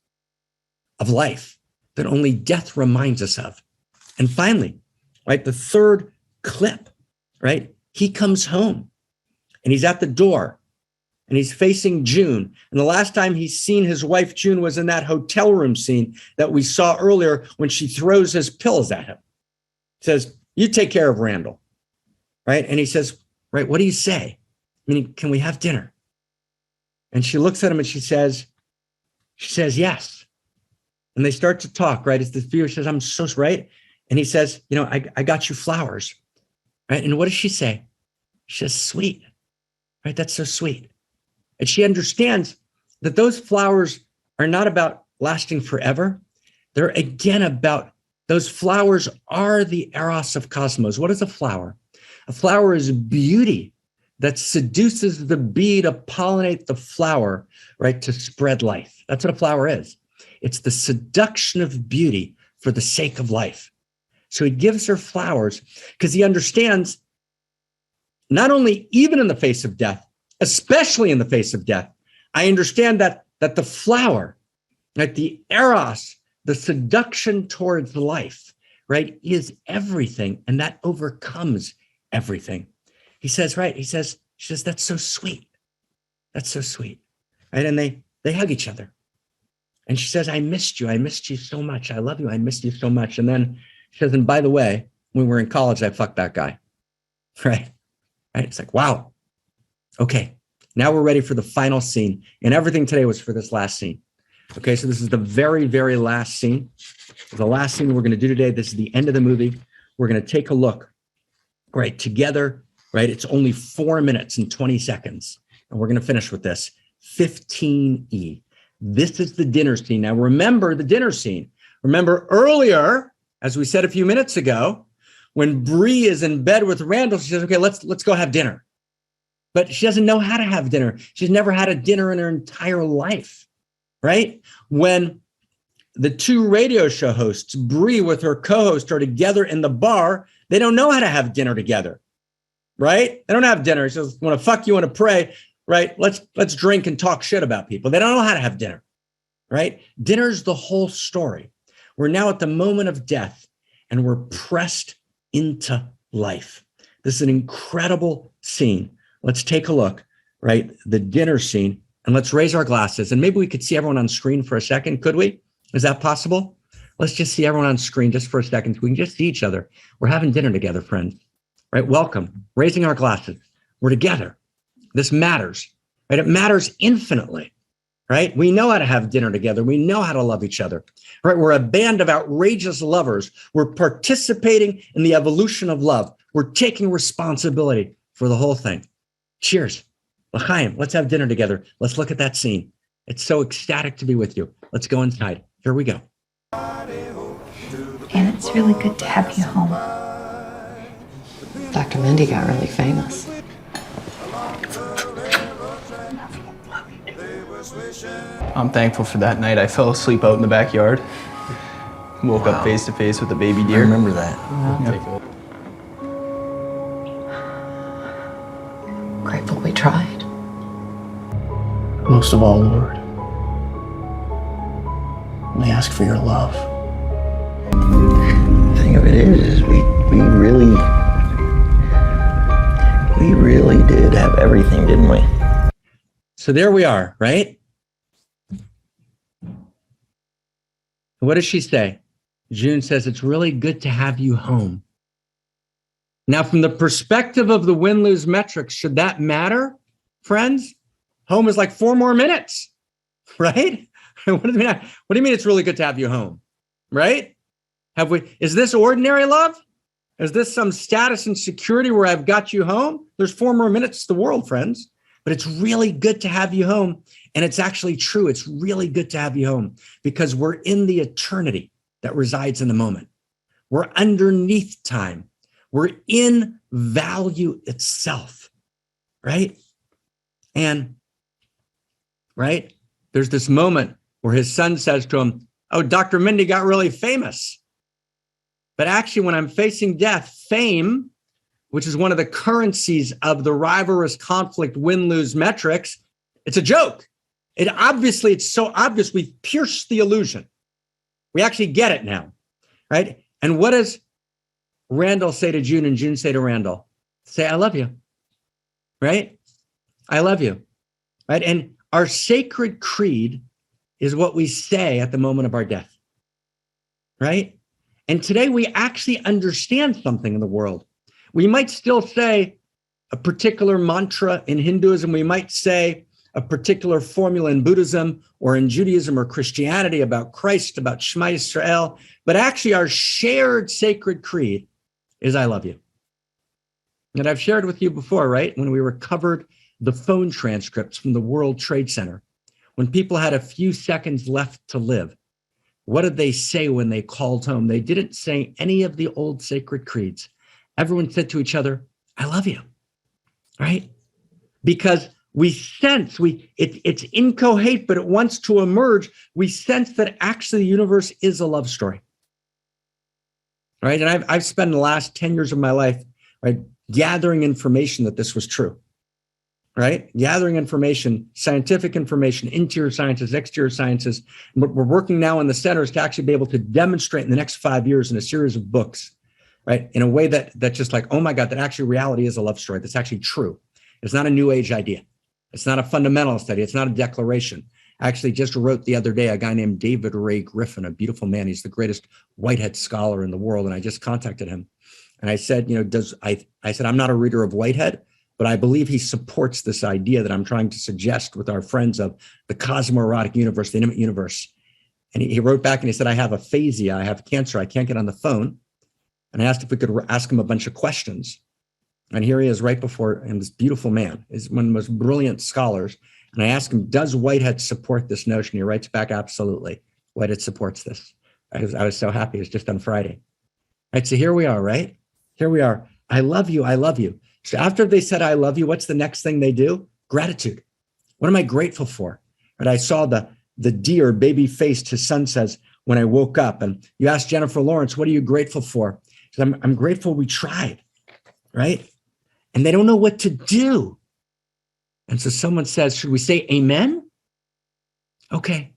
of life that only death reminds us of. And finally, right, the third clip, right? He comes home and he's at the door and he's facing June. And the last time he's seen his wife, June, was in that hotel room scene that we saw earlier when she throws his pills at him. Says, you take care of Randall. Right? And he says, right, what do you say? I mean, can we have dinner? And she looks at him and she says, yes. And they start to talk, right? As the viewer says, I'm so right. And he says, you know, I got you flowers. Right? And what does she say? She says, sweet. Right? That's so sweet. And she understands that those flowers are not about lasting forever. They're again about those flowers are the eros of cosmos. What is a flower? A flower is beauty that seduces the bee to pollinate the flower, right, to spread life. That's what a flower is. It's the seduction of beauty for the sake of life. So he gives her flowers because he understands not only even in the face of death, especially in the face of death, I understand that the flower, right, the eros, the seduction towards life, right, is everything, and that overcomes everything. He says, right, she says, that's so sweet. That's so sweet. Right? And they hug each other. And she says, I missed you so much. I love you. I missed you so much. And then she says, and by the way, when we were in college, I fucked that guy. Right? It's like, wow. Okay. Now we're ready for the final scene. And everything today was for this last scene. Okay. So this is the very, very last scene. The last scene we're going to do today. This is the end of the movie. We're going to take a look. Right, together, right? It's only 4 minutes and 20 seconds. And we're going to finish with this. 15E. This is the dinner scene. Now, remember the dinner scene. Remember earlier, as we said a few minutes ago, when Bree is in bed with Randall, she says, okay, let's go have dinner. But she doesn't know how to have dinner. She's never had a dinner in her entire life, right? When the two radio show hosts, Bree with her co-host, are together in the bar, they don't know how to have dinner together, right? They don't have dinner. She says, want to fuck, you want to pray, right? Let's drink and talk shit about people. They don't know how to have dinner, right? Dinner's the whole story. We're now at the moment of death and we're pressed into life. This is an incredible scene. Let's take a look, right? The dinner scene, and let's raise our glasses. And maybe we could see everyone on screen for a second. Could we? Is that possible? Let's just see everyone on screen just for a second. So we can just see each other. We're having dinner together, friends. Right? Welcome. Raising our glasses. We're together. This matters. Right? It matters infinitely. Right? We know how to have dinner together. We know how to love each other. Right? We're a band of outrageous lovers. We're participating in the evolution of love. We're taking responsibility for the whole thing. Cheers. L'chaim. Let's have dinner together. Let's look at that scene. It's so ecstatic to be with you. Let's go inside. Here we go.
And it's really good to have you home.
Dr. Mindy got really famous.
I'm thankful for that night. I fell asleep out in the backyard. Woke up face to face with a baby deer.
I remember that.
Yeah. Grateful we tried.
Most of all, Lord,
And they ask for your love.
The thing of it is we really did have everything, didn't we?
So there we are, right? What does she say? June says, it's really good to have you home. Now, from the perspective of the win-lose metrics, should that matter, friends? Home is like 4 more minutes, right? What do you mean it's really good to have you home, right? Is this ordinary love? Is this some status and security where I've got you home? There's 4 more minutes to the world, friends, but it's really good to have you home. And it's actually true. It's really good to have you home because we're in the eternity that resides in the moment. We're underneath time. We're in value itself, right? And, right, there's this moment where his son says to him, oh, Dr. Mindy got really famous. But actually, when I'm facing death, fame, which is one of the currencies of the rivalrous conflict win-lose metrics, it's a joke. It's so obvious we've pierced the illusion. We actually get it now, right? And what does Randall say to June and June say to Randall? Say, I love you, right? I love you, right? And our sacred creed is what we say at the moment of our death, right? And today we actually understand something in the world. We might still say a particular mantra in Hinduism. We might say a particular formula in Buddhism or in Judaism or Christianity about Christ, about Shema Yisrael. But actually our shared sacred creed is I love you. And I've shared with you before, right? When we recovered the phone transcripts from the World Trade Center, when people had a few seconds left to live, what did they say when they called home? They didn't say any of the old sacred creeds. Everyone said to each other, I love you, right? Because we sense, it's incoherent, but it wants to emerge. We sense that actually the universe is a love story, right? And I've spent the last 10 years of my life, right, gathering information that this was true, right? Gathering information, scientific information, interior sciences, exterior sciences. What we're working now in the centers to actually be able to demonstrate in the next 5 years in a series of books, right? In a way that's just like, oh my God, that actually reality is a love story. That's actually true. It's not a new age idea. It's not a fundamental study. It's not a declaration. I actually just wrote the other day, a guy named David Ray Griffin, a beautiful man. He's the greatest Whitehead scholar in the world. And I just contacted him. And I said, I said, I'm not a reader of Whitehead, but I believe he supports this idea that I'm trying to suggest with our friends of the cosmoerotic universe, the intimate universe. And he wrote back and he said, I have aphasia. I have cancer. I can't get on the phone. And I asked if we could ask him a bunch of questions. And here he is right before him, this beautiful man, is one of the most brilliant scholars. And I asked him, does Whitehead support this notion? He writes back, absolutely. Whitehead supports this. I was so happy. It was just on Friday. Right, so here we are, right? Here we are. I love you. I love you. So after they said, I love you, what's the next thing they do? Gratitude. What am I grateful for? And I saw the deer, baby-faced, his son says, when I woke up. And you asked Jennifer Lawrence, what are you grateful for? She said, I'm grateful we tried, right? And they don't know what to do. And so someone says, should we say amen? Okay.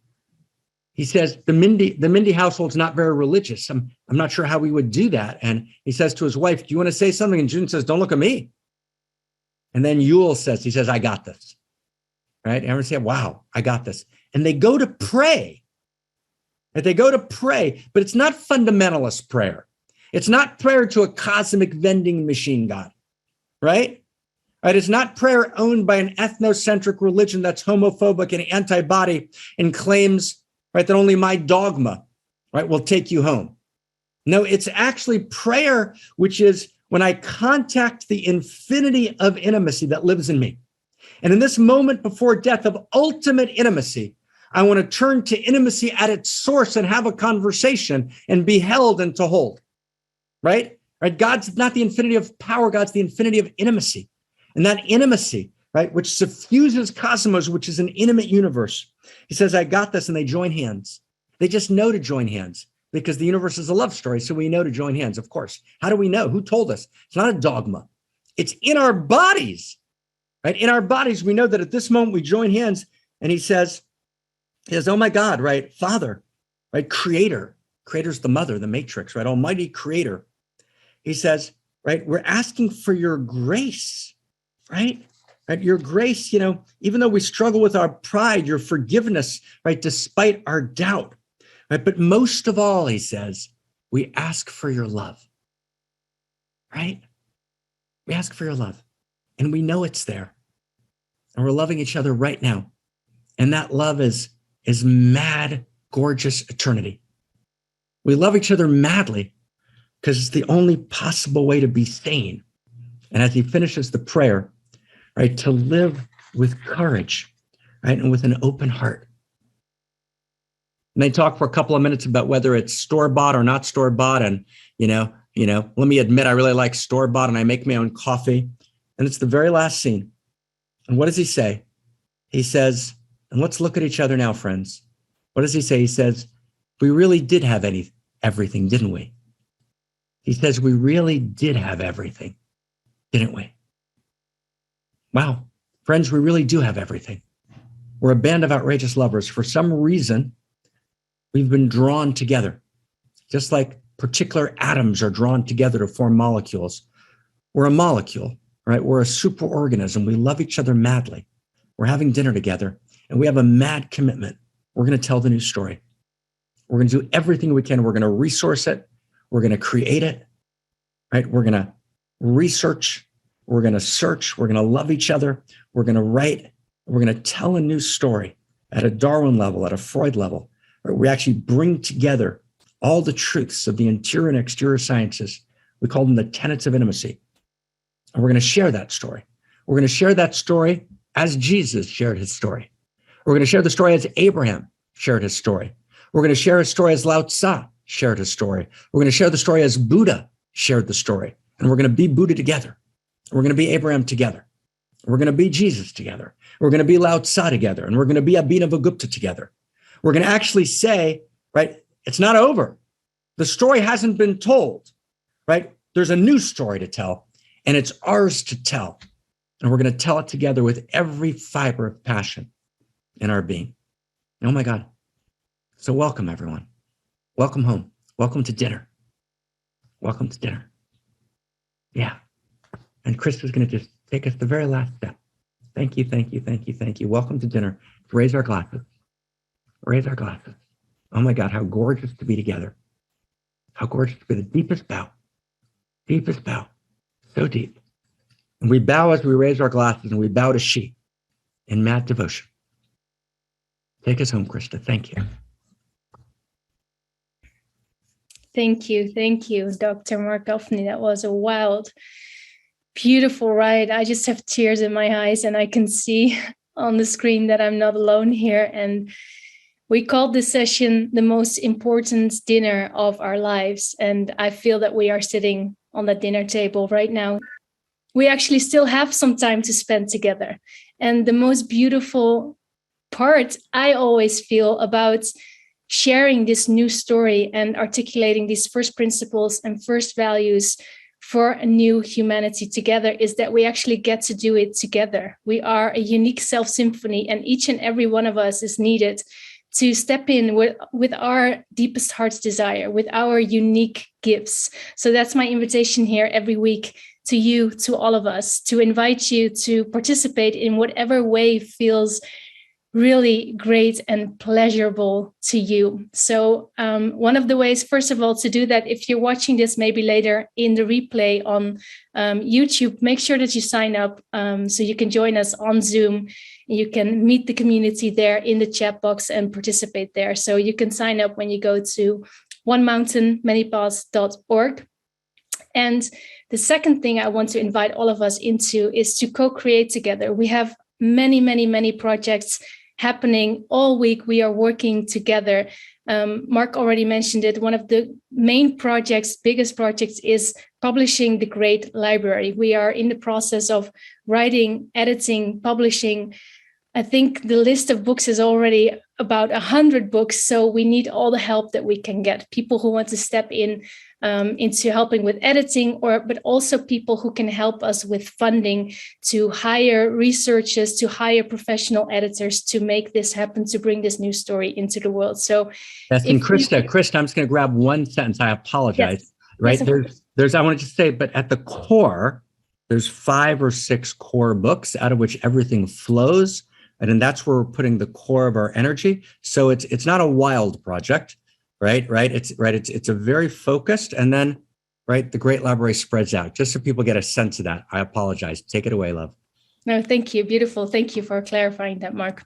He says, the Mindy household's not very religious. I'm not sure how we would do that. And he says to his wife, do you want to say something? And June says, don't look at me. And then Yule says, he says, I got this. Right? And everyone said, wow, I got this. And they go to pray. Right? They go to pray, but it's not fundamentalist prayer. It's not prayer to a cosmic vending machine God. Right? Right? It's not prayer owned by an ethnocentric religion that's homophobic and anti-body and claims, right, that only my dogma, right, will take you home. No, it's actually prayer, which is when I contact the infinity of intimacy that lives in me. And in this moment before death of ultimate intimacy, I want to turn to intimacy at its source and have a conversation and be held and to hold, right? Right? God's not the infinity of power. God's the infinity of intimacy. And that intimacy, right, which suffuses cosmos, which is an intimate universe. He says, I got this, and they join hands. They just know to join hands because the universe is a love story, so we know to join hands, of course. How do we know? Who told us? It's not a dogma. It's in our bodies, right? In our bodies, we know that at this moment we join hands, and he says, oh my God, right? Father, right? Creator's the mother, the matrix, right? Almighty creator. He says, right, we're asking for your grace, right? Right? Your grace, even though we struggle with our pride, your forgiveness, right? Despite our doubt, right? But most of all, he says, we ask for your love, right? We ask for your love, and we know it's there, and we're loving each other right now. And that love is mad, gorgeous eternity. We love each other madly because it's the only possible way to be sane. And as he finishes the prayer, right, to live with courage, right, and with an open heart. And they talk for a couple of minutes about whether it's store-bought or not store-bought. And, let me admit, I really like store-bought, and I make my own coffee. And it's the very last scene. And what does he say? He says, and let's look at each other now, friends. What does he say? He says, we really did have everything, didn't we? He says, we really did have everything, didn't we? Wow, friends, we really do have everything. We're a band of outrageous lovers. For some reason, we've been drawn together, just like particular atoms are drawn together to form molecules. We're a molecule, right? We're a superorganism. We love each other madly. We're having dinner together, and we have a mad commitment. We're going to tell the new story. We're going to do everything we can. We're going to resource it. We're going to create it, right? We're going to research. We're going to search. We're going to love each other. We're going to write. We're going to tell a new story at a Darwin level, at a Freud level, where we actually bring together all the truths of the interior and exterior sciences. We call them the tenets of intimacy. And we're going to share that story. We're going to share that story as Jesus shared his story. We're going to share the story as Abraham shared his story. We're going to share his story as Lao Tzu shared his story. We're going to share the story as Buddha shared the story. And we're going to be Buddha together. We're going to be Abraham together. We're going to be Jesus together. We're going to be Lao Tzu together. And we're going to be Abhinavagupta together. We're going to actually say, right, it's not over. The story hasn't been told, right? There's a new story to tell, and it's ours to tell. And we're going to tell it together with every fiber of passion in our being. Oh my God. So welcome, everyone. Welcome home. Welcome to dinner. Welcome to dinner. Yeah. And Krista's going to just take us the very last step. Thank you, thank you, thank you, thank you. Welcome to dinner. Raise our glasses. Raise our glasses. Oh my God, how gorgeous to be together. How gorgeous to be the deepest bow. Deepest bow. So deep. And we bow as we raise our glasses, and we bow to she in mad devotion. Take us home, Krista. Thank you.
Thank you, Dr. Marc Gafni. That was a wild, beautiful ride. I just have tears in my eyes, and I can see on the screen that I'm not alone here. And we called this session the most important dinner of our lives. And I feel that we are sitting on that dinner table right now. We actually still have some time to spend together. And the most beautiful part I always feel about sharing this new story and articulating these first principles and first values for a new humanity together is that we actually get to do it together. We are a unique self-symphony, and each and every one of us is needed to step in with our deepest heart's desire, with our unique gifts. So that's my invitation here every week to you, to all of us, to invite you to participate in whatever way feels really great and pleasurable to you. So one of the ways, first of all, to do that, if you're watching this maybe later in the replay on YouTube, make sure that you sign up so you can join us on Zoom. You can meet the community there in the chat box and participate there. So you can sign up when you go to onemountainmanypaths.org. And the second thing I want to invite all of us into is to co-create together. We have many projects happening all week. We are working together. Marc already mentioned it. One of the main projects, biggest projects, is publishing the Great Library. We are in the process of writing, editing, publishing. I think the list of books is already about 100 books, so we need all the help that we can get. People who want to step in into helping with editing, but also people who can help us with funding to hire researchers, to hire professional editors to make this happen, to bring this new story into the world. So,
yes, and Krista, I'm just going to grab one sentence. I apologize.
Yes.
Right
Yes,
there's I want to just say, but at the core, there's 5 or 6 core books out of which everything flows. And then that's where we're putting the core of our energy. So it's not a wild project, right? It's a very focused, and then the Great Library spreads out, just so people get a sense of that. I apologize. Take it away, love.
No, thank you. Beautiful. Thank you for clarifying that, Marc.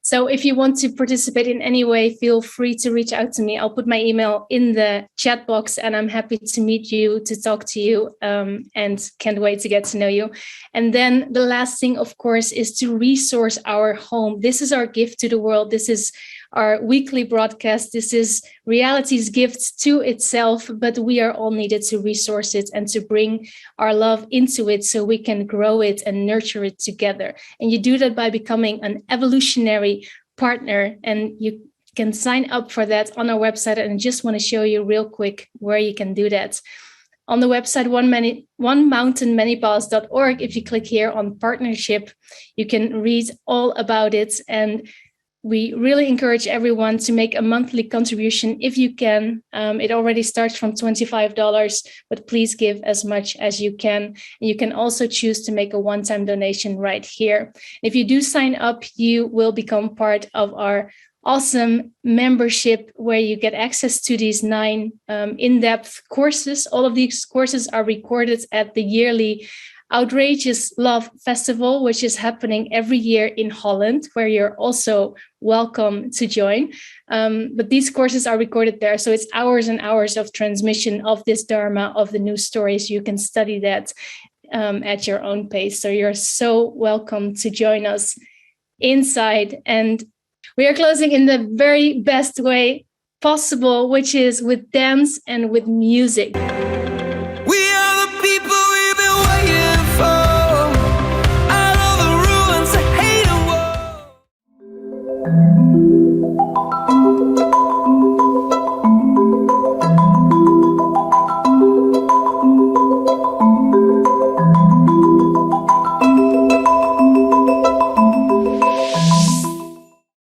So if you want to participate in any way, feel free to reach out to me. I'll put my email in the chat box, and I'm happy to meet you, to talk to you, and can't wait to get to know you. And then the last thing, of course, is to resource our home. This is our gift to the world. This is our weekly broadcast. This is reality's gift to itself, but we are all needed to resource it and to bring our love into it so we can grow it and nurture it together. And you do that by becoming an evolutionary partner, and you can sign up for that on our website. And I just want to show you real quick where you can do that. On the website, onemountainmanypaths.org, if you click here on partnership, you can read all about it. And we really encourage everyone to make a monthly contribution if you can. It already starts from $25, but please give as much as you can. And you can also choose to make a one-time donation right here. If you do sign up, you will become part of our awesome membership where you get access to these 9 in-depth courses. All of these courses are recorded at the yearly Outrageous Love Festival, which is happening every year in Holland, where you're also welcome to join. But these courses are recorded there. So it's hours and hours of transmission of this Dharma, of the new stories. You can study that at your own pace. So you're so welcome to join us inside. And we are closing in the very best way possible, which is with dance and with music.